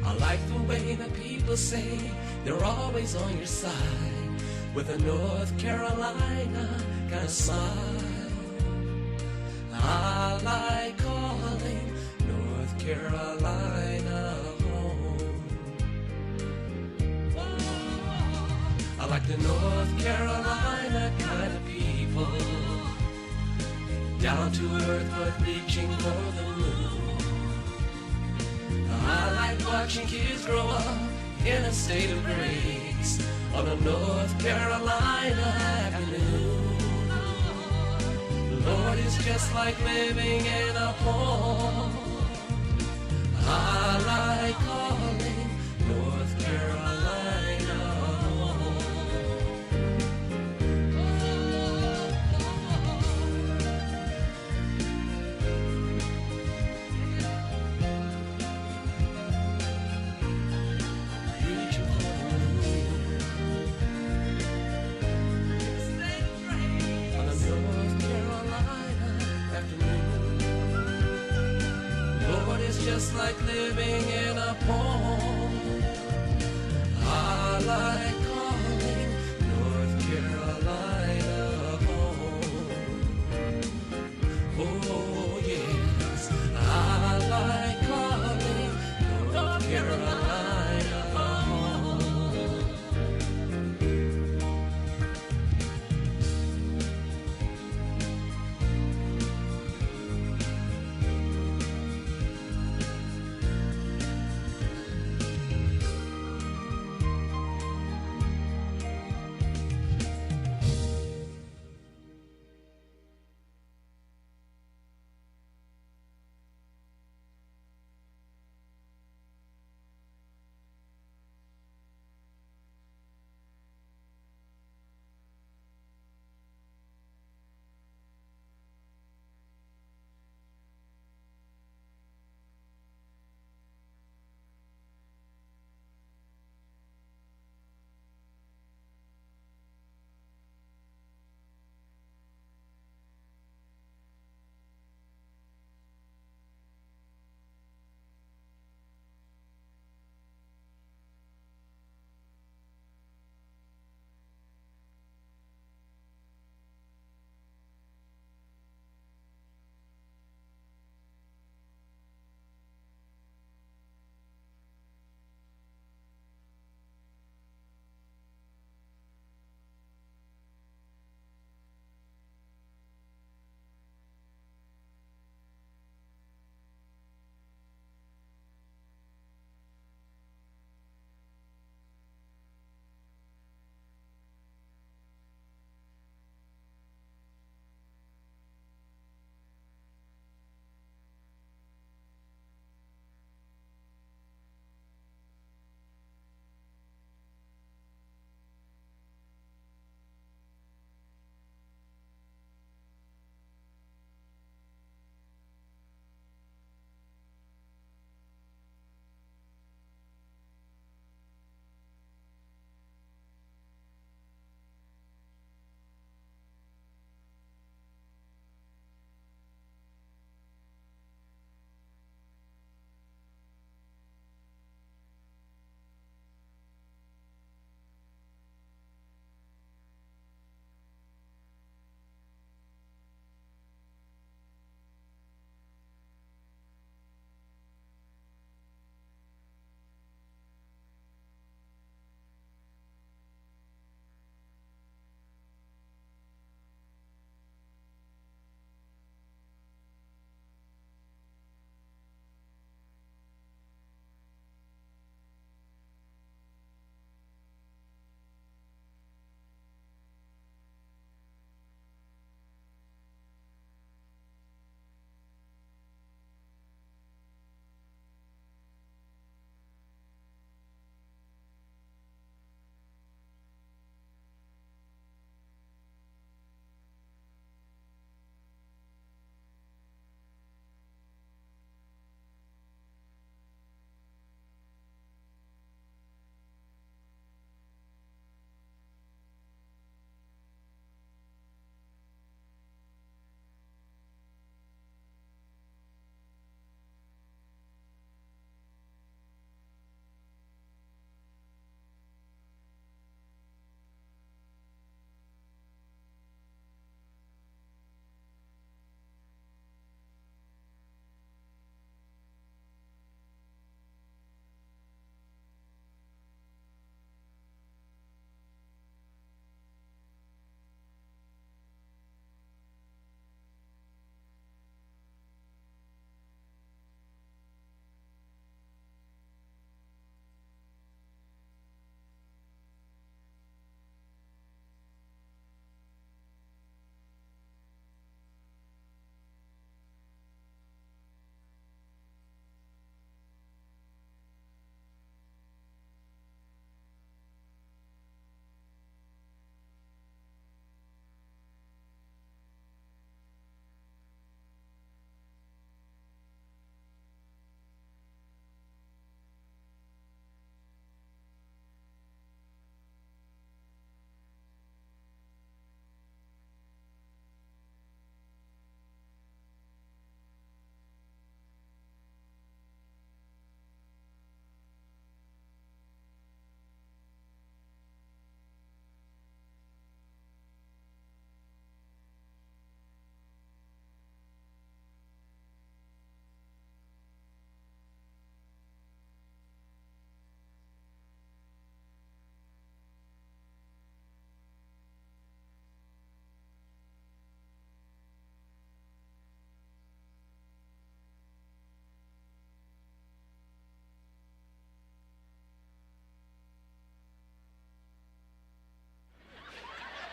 I like the way the people say they're always on your side, with a North Carolina kind of smile. I like calling North Carolina home. I like the North Carolina kind of people, down to earth but reaching for the moon. I like watching kids grow up in a state of grace on a North Carolina afternoon. Lord, it's just like living in a home. I like calling North Carolina home. On a North Carolina afternoon. Lord, it's just like living in a home. I like calling North Carolina home. Oh yes, I like calling North Carolina home.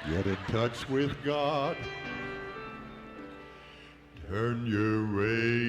Get in touch with God. Turn your radio.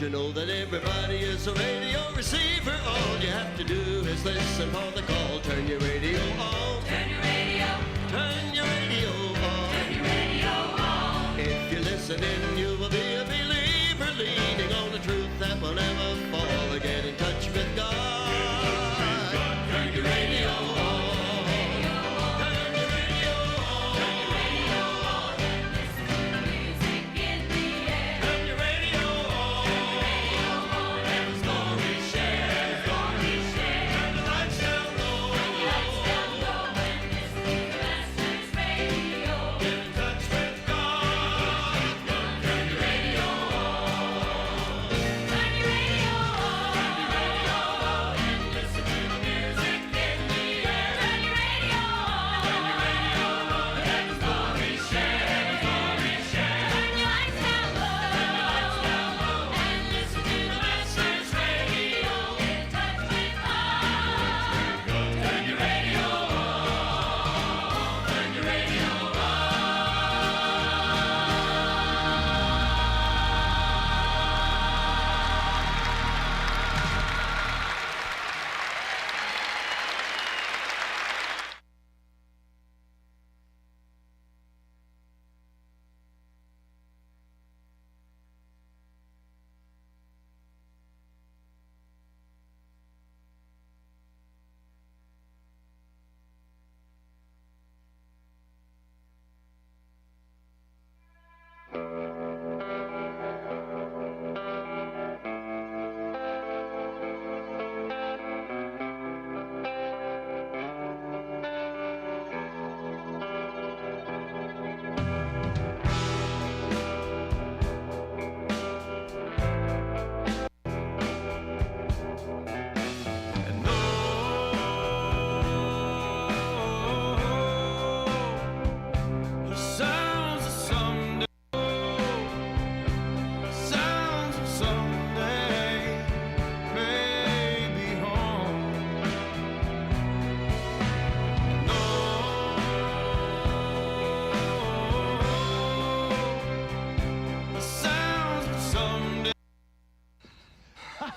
You know that everybody is a radio receiver. All you have to do is listen for the call. Turn your radio on. Turn your radio. Turn your radio on. Turn your radio on. If you're listening, you will be a believer, leaning on the truth that will never fall. Get in touch with God. Turn your radio on.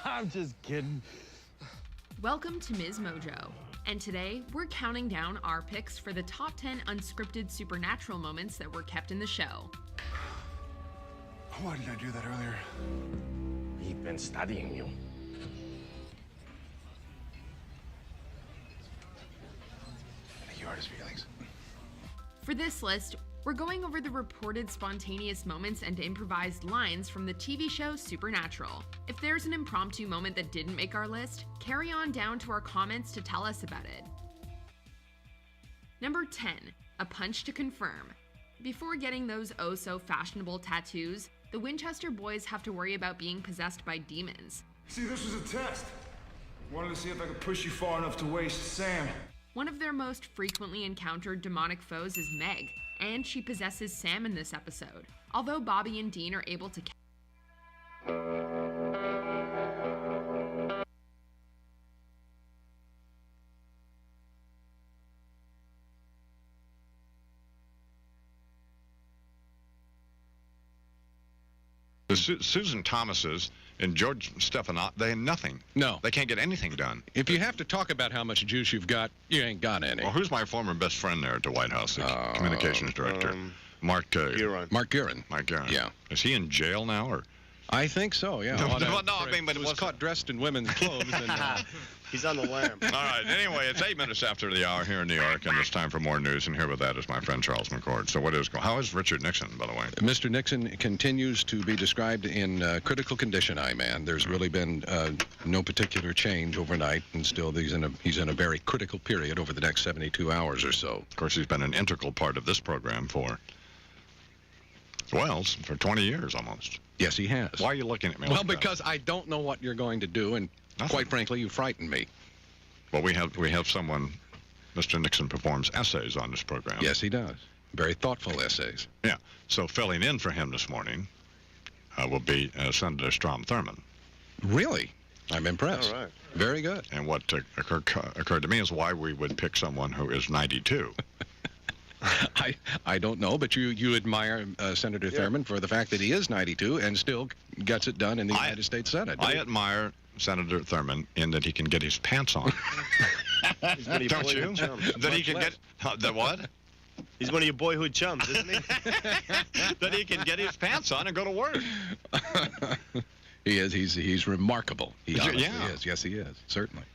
I'm just kidding. Welcome to Ms. Mojo. And today, we're counting down our picks for the top 10 unscripted supernatural moments that were kept in the show. Why did I do that earlier? We've been studying you. I think you hurt his feelings. For this list, we're going over the reported spontaneous moments and improvised lines from the TV show Supernatural. If there's an impromptu moment that didn't make our list, carry on down to our comments to tell us about it. Number 10, a punch to confirm. Before getting those oh-so-fashionable tattoos, the Winchester boys have to worry about being possessed by demons. See, this was a test. Wanted to see if I could push you far enough to waste Sam. One of their most frequently encountered demonic foes is Meg, and she possesses Sam in this episode. Although Bobby and Dean are able to The Susan Thomases and George Stephanopoulos, they have nothing. No. They can't get anything done. If you have to talk about how much juice you've got, you ain't got any. Well, who's my former best friend there at the White House, the communications director? Mark Guerin. Mark Guerin. Mark Guerin. Yeah. Is he in jail now, or? I think so, yeah. No, I mean, but it was caught dressed in women's clothes. And, he's on the lam. All right. Anyway, it's 8 minutes after the hour here in New York, and it's time for more news. And here with that is my friend Charles McCord. So how is Richard Nixon, by the way? Mr. Nixon continues to be described in critical condition, man. There's really been no particular change overnight, and still he's in a very critical period over the next 72 hours or so. Of course, he's been an integral part of this program for 20 years almost. Yes, he has. Why are you looking at me Well, like that? because I don't know what you're going to do, and quite frankly, you frighten me. Well, we have someone, Mr. Nixon performs essays on this program. Yes, he does. Very thoughtful essays. Yeah. So filling in for him this morning will be Senator Strom Thurmond. Really? I'm impressed. All right. Very good. And what occurred to me is why we would pick someone who is 92. I don't know, but you admire Senator Thurmond for the fact that he is 92 and still gets it done in the United States Senate. I admire Senator Thurmond in that he can get his pants on. Don't you? That he can get the what? He's one of your boyhood chums, isn't he? That he can get his pants on and go to work. He is. He's remarkable. He honestly Yeah. is. Yes, he is. Certainly.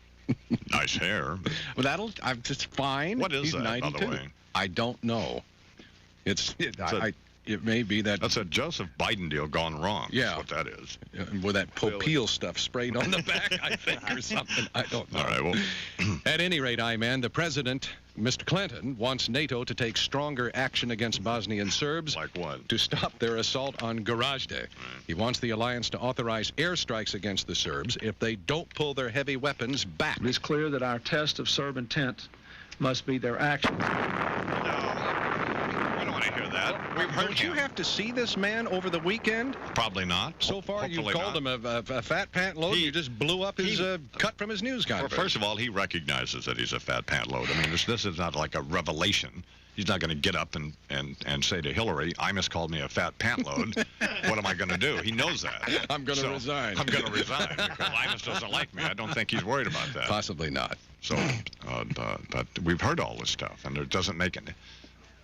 Nice hair. Well, I'm just fine. What is He's that, 92. by the way? I don't know. It may be that. That's a Joseph Biden deal gone wrong. Yeah. That's what that is. With that Popeil stuff sprayed on the back, I think, or something. I don't know. All right, well. At any rate, man, the president, Mr. Clinton, wants NATO to take stronger action against Bosnian Serbs. Like what? To stop their assault on Gorazde. Right. He wants the alliance to authorize airstrikes against the Serbs if they don't pull their heavy weapons back. It is clear that our test of Serb intent must be their actions. Don't you have to see this man over the weekend? Probably not. So far, Hopefully you've called him a fat pant load. You just blew up his cut from his news conference. Well, first of all, he recognizes that he's a fat pant load. I mean, this is not like a revelation. He's not going to get up and say to Hillary, Imus called me a fat pant load. What am I going to do? He knows that. I'm going to resign. I'm going to resign because Imus doesn't like me. I don't think he's worried about that. Possibly not. So, but we've heard all this stuff, and it doesn't make any.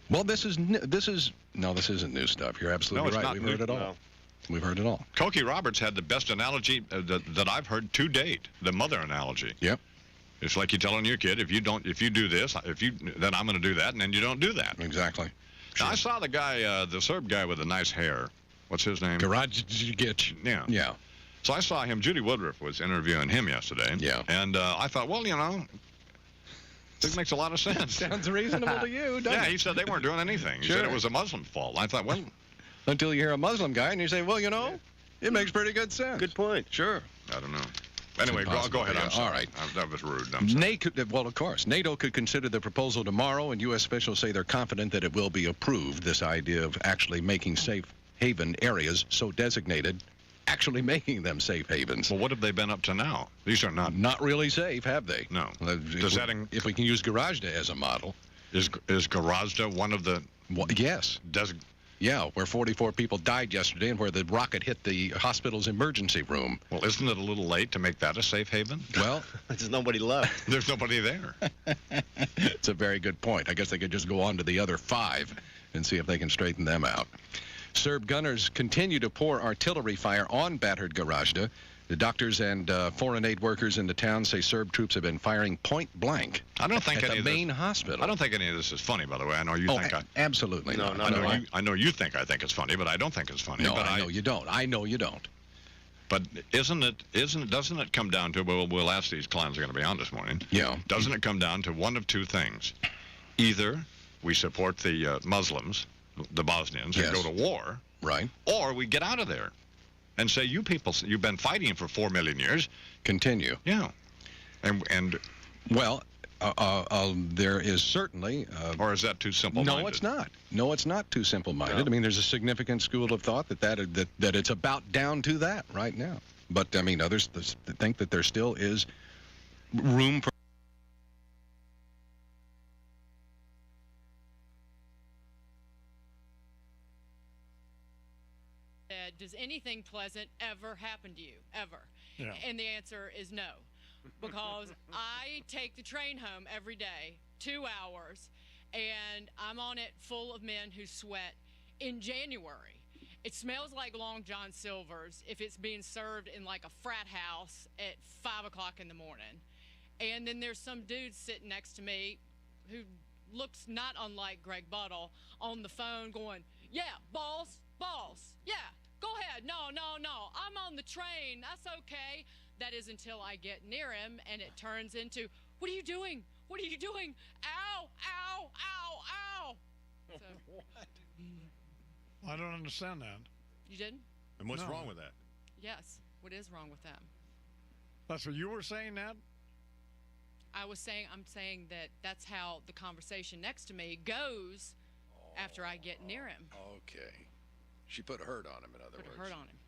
Well, this isn't new stuff. You're absolutely right. We've heard it all. No. We've heard it all. Cokie Roberts had the best analogy that I've heard to date, the mother analogy. Yep. It's like you're telling your kid, if you do this, then I'm going to do that, and then you don't do that. Exactly. Now, I saw the guy, the Serb guy with the nice hair. What's his name? Gorazde. Yeah. Yeah. So I saw him. Judy Woodruff was interviewing him yesterday. Yeah. And I thought, well, it makes a lot of sense. Sounds reasonable to you, doesn't it? Yeah, he said they weren't doing anything. He said it was a Muslim fault. I thought, well... Until you hear a Muslim guy and you say, well, it makes pretty good sense. Good point. Sure. I don't know. Anyway, go ahead. I'm sorry. All right. That was rude. I'm sorry. Well, of course. NATO could consider the proposal tomorrow, and U.S. officials say they're confident that it will be approved, this idea of actually making safe haven areas so designated, actually making them safe havens. Well, what have they been up to now? These are not really safe, have they? No. If we can use Gorazde as a model. Is Gorazde one of the... Well, yes. Yeah, where 44 people died yesterday and where the rocket hit the hospital's emergency room. Well, isn't it a little late to make that a safe haven? Well, there's nobody left. There's nobody there. It's a very good point. I guess they could just go on to the other 5 and see if they can straighten them out. Serb gunners continue to pour artillery fire on battered Gorazde. The doctors and foreign aid workers in the town say Serb troops have been firing point blank. I don't think at the main hospital. I don't think any of this is funny, by the way. I know you think absolutely not. I know you think I think it's funny, but I don't think it's funny. No, but I know you don't. I know you don't. But doesn't it come down to, we'll ask these clowns are going to be on this morning. Yeah. Doesn't it come down to one of two things? Either we support the Muslims, the Bosnians, and go to war. Right. Or we get out of there and say, you people, you've been fighting for 4 million years. Continue. Yeah. And well, there is certainly... or is that too simple-minded? No, it's not. No, it's not too simple-minded. No. I mean, there's a significant school of thought that it's about down to that right now. But, I mean, others think that there still is room for... does anything pleasant ever happen to you, ever? Yeah. And the answer is no, because I take the train home every day, 2 hours, and I'm on it full of men who sweat in January. It smells like Long John Silver's if it's being served in like a frat house at 5 o'clock in the morning. And then there's some dude sitting next to me who looks not unlike Greg Buttle on the phone going, yeah, boss, yeah, go ahead. No, I'm on the train. That's okay. That is until I get near him and it turns into, what are you doing? What are you doing? Ow, ow, ow, ow. So, What? I don't understand that. you didn't? And what's No. wrong with that? Yes. What is wrong with them? That's what you were saying, that? I'm saying that that's how the conversation next to me goes after I get near him. Okay. She put a hurt on him, in other Put a words. hurt on him.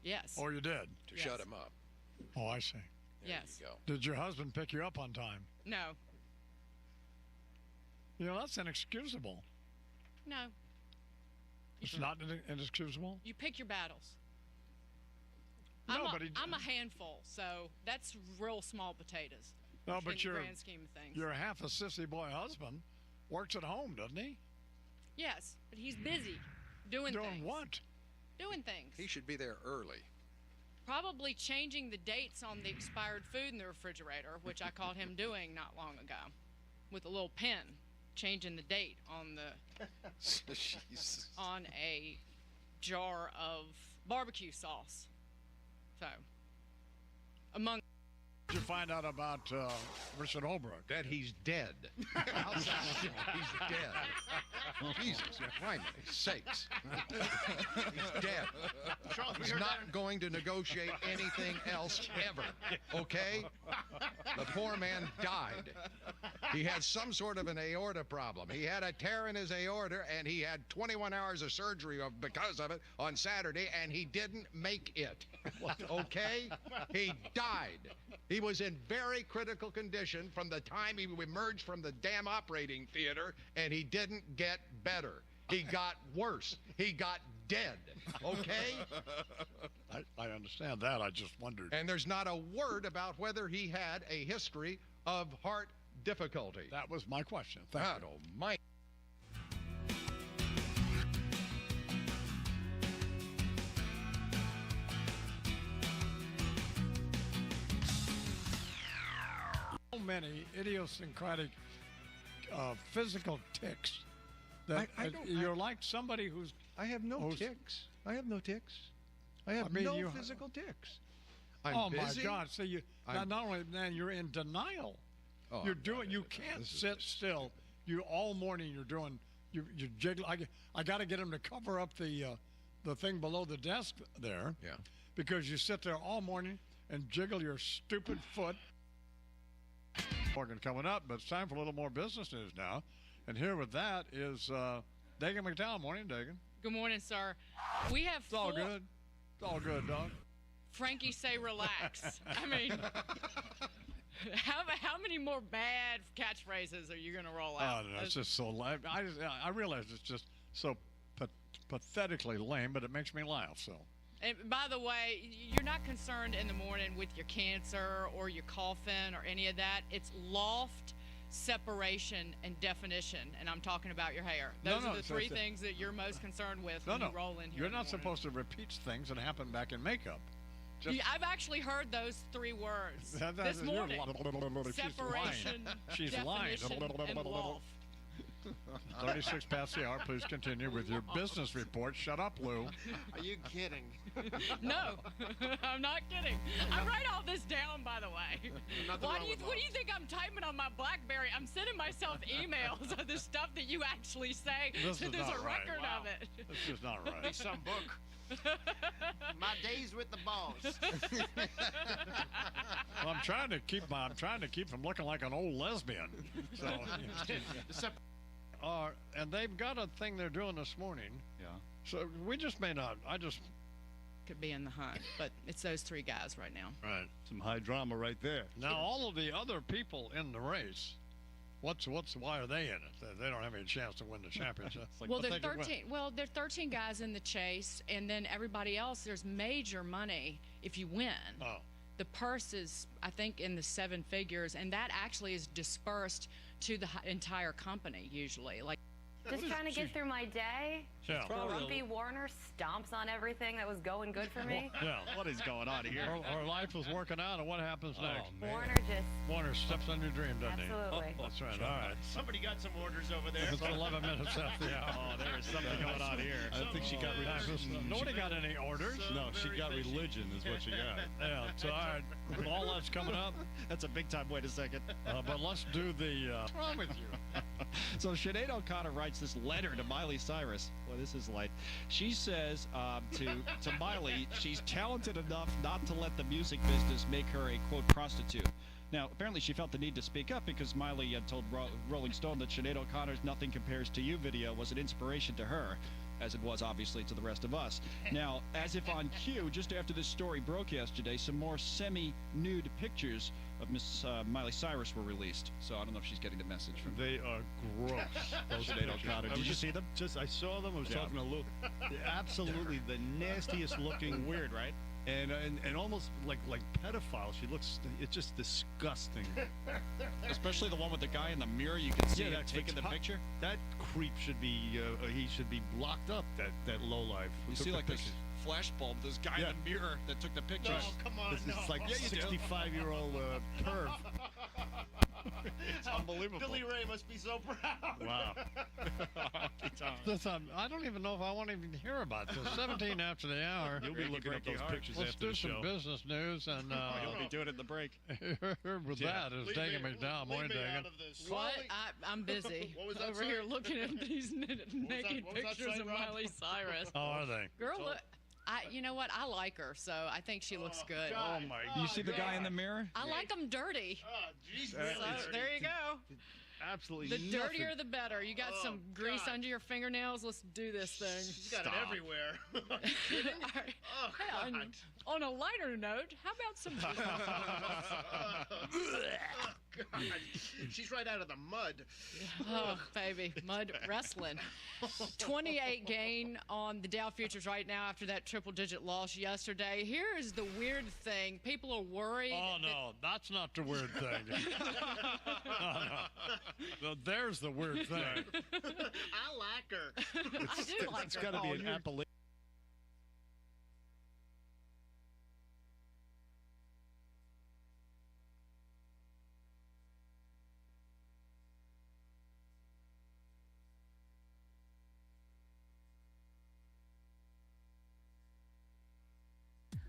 Yes. Oh, you did? To Yes. shut him up. Oh, I see. Yes. There you go. Did your husband pick you up on time? No. You know, that's inexcusable. No. It's not inexcusable? You pick your battles. No, I'm a handful, so that's real small potatoes. No, in but the your grand scheme of things. Your half a sissy boy husband works at home, doesn't he? Yes, but he's busy doing things. Doing what? Doing things. He should be there early. Probably changing the dates on the expired food in the refrigerator, which I caught him doing not long ago, with a little pen, changing the date on the Jesus. on a jar of barbecue sauce. So, among. Did you find out about Richard Holbrook? That he's dead. How's that? He's dead. Jesus, for my sakes. He's dead. He's not going to negotiate anything else ever. Okay? The poor man died. He had some sort of an aorta problem. He had a tear in his aorta, and he had 21 hours of surgery because of it on Saturday, and he didn't make it. Okay? He died. He was in very critical condition from the time he emerged from the damn operating theater, and he didn't get better. He got worse. He got dead. Okay? I understand that. I just wondered. And there's not a word about whether he had a history of heart difficulty. That was my question. God almighty. So many idiosyncratic physical tics that you're like somebody who's. I have no tics. I have no tics. I have no physical tics. I'm busy. My God! So you not only then you're in denial. Oh, you're doing. You can't sit still. You all morning. You're doing. You jiggle. I got to get him to cover up the thing below the desk there. Yeah. Because you sit there all morning and jiggle your stupid foot. Morgan coming up, but it's time for a little more business news now. And here with that is Dagan McDowell. Morning, Dagan. Good morning, sir. We have It's all good. It's all good, dog. Frankie, say relax. I mean, how many more bad catchphrases are you going to roll out? Oh, no, it's just so lame. I realize it's just so pathetically lame, but it makes me laugh. So. And by the way, you're not concerned in the morning with your cancer or your coughing or any of that. It's loft, separation, and definition. And I'm talking about your hair. Those are the three things that you're most concerned with when you roll in here. You're not supposed to repeat things that happen back in makeup. I've actually heard those three words this morning. Separation, She's lying. definition, and loft. 36 past the hour. Please continue with your business report. Shut up, Lou. Are you kidding? No, I'm not kidding. I write all this down, by the way. What do you think I'm typing on my BlackBerry? I'm sending myself emails of the stuff that you actually say. This is There's not a right. record of it. This is not right. Need some book. My days with the boss. Well, I'm trying to keep from looking like an old lesbian. So, and they've got a thing they're doing this morning. Yeah. So we just may not. Could be in the hunt, but it's those three guys right now. Right. Some high drama right there. Now all of the other people in the race why are they in it? They don't have any chance to win the championship. Well, there are 13. Well, there are 13 guys in the chase, and then everybody else. There's major money if you win. Oh. The purse is, I think, in the 7 figures, and that actually is dispersed to the entire company usually. Like, just trying to get through my day. Yeah. Grumpy Warner stomps on everything that was going good for me. Yeah. What is going on here? Her life was working out, and what happens next? Warner steps on your dream, doesn't Absolutely. he? That's right. All right. Somebody got some orders over there. It's 11 minutes after the hour. Oh, there is something going on here. I think she got Nobody got any orders. No, she got religion is what she got. Yeah. So all right. With all that's coming up. That's a big time. Wait a second. But let's do the. What's wrong with you? So Sinead O'Connor writes this letter to Miley Cyrus. Well, this is like, she says to Miley, she's talented enough not to let the music business make her a, quote, prostitute. Now, apparently she felt the need to speak up because Miley had told Rolling Stone that Sinead O'Connor's Nothing Compares to You video was an inspiration to her, as it was obviously to the rest of us. Now, as if on cue, just after this story broke yesterday, some more semi-nude pictures of Miss Miley Cyrus were released. So I don't know if she's getting the message from. They are gross. Those Sinead O'Connor. Did you see them? I saw them. I was talking to Luke. They're absolutely the nastiest looking. Weird, right? And almost like pedophile. She looks. It's just disgusting. Especially the one with the guy in the mirror. You can see him taking the picture. That creep should be. He should be locked up. That lowlife. You see like this flash bulb. This guy in the mirror that took the picture. No, come on. It's like 65-year-old perv. It's unbelievable. Billy Ray must be so proud. Wow. Listen, I don't even know if I want to even hear about this. 17 after the hour. You'll be looking up those pictures Let's after do the show. some business news, and You'll be doing it in the break. with that is taking me down. Morning, Dagan. what? I'm busy What was that, over here sorry? looking at these naked what was that pictures say, of Rob? Miley Cyrus. How are they? Girl, look. You know what? I like her, so I think she looks good. God. Oh my! You see the guy in the mirror? I like them dirty. Oh, Jesus. So there you go. Absolutely. The dirtier, the better. You got some grease under your fingernails. Let's do this thing. She's got it everywhere. All right. Oh, Hey, God. on a lighter note, how about some? God. She's right out of the mud. Oh, baby, mud wrestling. 28 gain on the Dow futures right now after that triple-digit loss yesterday. Here is the weird thing: people are worried. Oh no, that's not the weird thing. No, there's the weird thing. I like her. I do like It's her. got to be an Appalachian.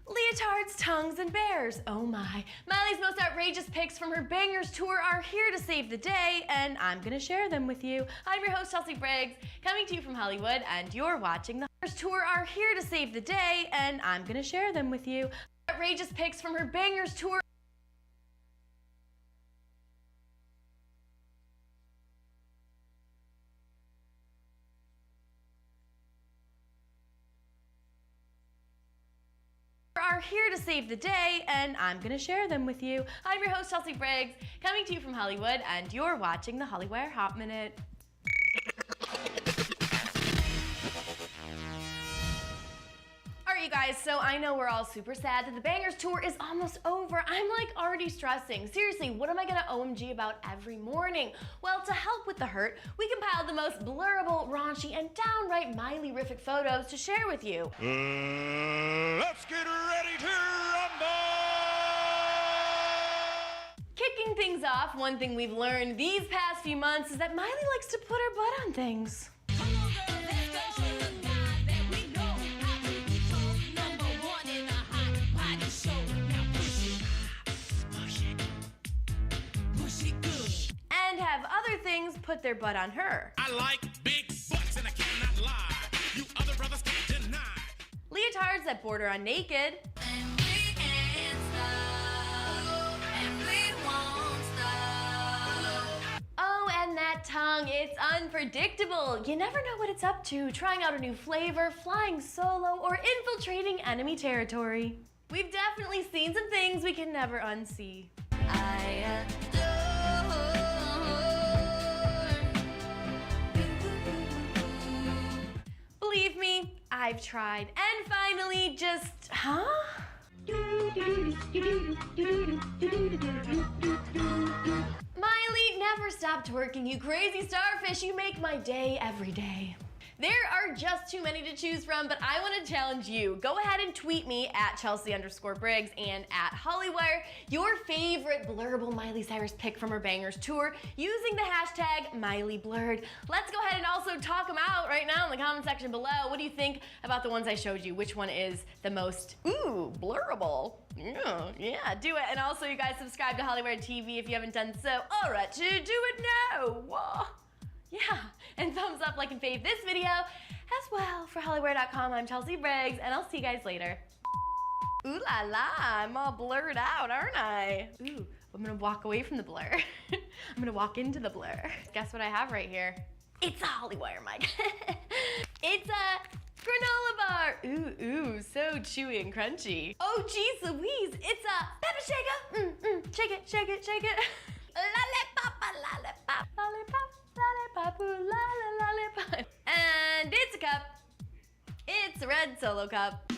Leotards, tongues, and bears. Oh my. Miley's most outrageous picks from her Bangers tour are here to save the day, and I'm gonna share them with you. I'm your host, Chelsea Briggs, coming to you from Hollywood, and you're watching the Bangers tour are here to save the day, and I'm gonna share them with you. Outrageous picks from her Bangers tour. Are here to save the day, and I'm gonna share them with you. I'm your host, Chelsea Briggs, coming to you from Hollywood, and you're watching the Hollywire Hot Minute. Alright, you guys, so I know we're all super sad that the Bangers tour is almost over. I'm like already stressing. Seriously, what am I gonna OMG about every morning? Well, to help with the hurt, we compiled the most blurrable, raunchy, and downright Miley-rific photos to share with you. Let's get ready to rumble! Kicking things off, one thing we've learned these past few months is that Miley likes to put her butt on things. And have other things put their butt on her. I like big butts and I cannot lie. You other brothers can't deny. Leotards that border on naked. Oh, and that tongue, it's unpredictable. You never know what it's up to, trying out a new flavor, flying solo, or infiltrating enemy territory. We've definitely seen some things we can never unsee. I adore believe me, I've tried. And finally, just, huh? Miley, never stop twerking, you crazy starfish. You make my day every day. There are just too many to choose from, but I want to challenge you. Go ahead and tweet me at Chelsea_Briggs and at Hollywire your favorite blurrable Miley Cyrus pick from her Bangers tour using the hashtag MileyBlurred. Let's go ahead and also talk them out right now in the comment section below. What do you think about the ones I showed you? Which one is the most, blurrable? Yeah, do it. And also, you guys, subscribe to Hollywire TV if you haven't done so. All right, do it now. Whoa. Yeah, and thumbs up, like, and fave this video as well. For Hollywire.com, I'm Chelsea Briggs, and I'll see you guys later. Ooh la la, I'm all blurred out, aren't I? Ooh, I'm gonna walk away from the blur. I'm gonna walk into the blur. Guess what I have right here? It's a Hollywire mic. It's a granola bar. Ooh, so chewy and crunchy. Oh, geez Louise, it's a pepper shaker. Shake it, shake it, shake it. Lollipop, lollipop, lollipop. Lollipop, lollipop. And it's a cup. It's a red Solo cup.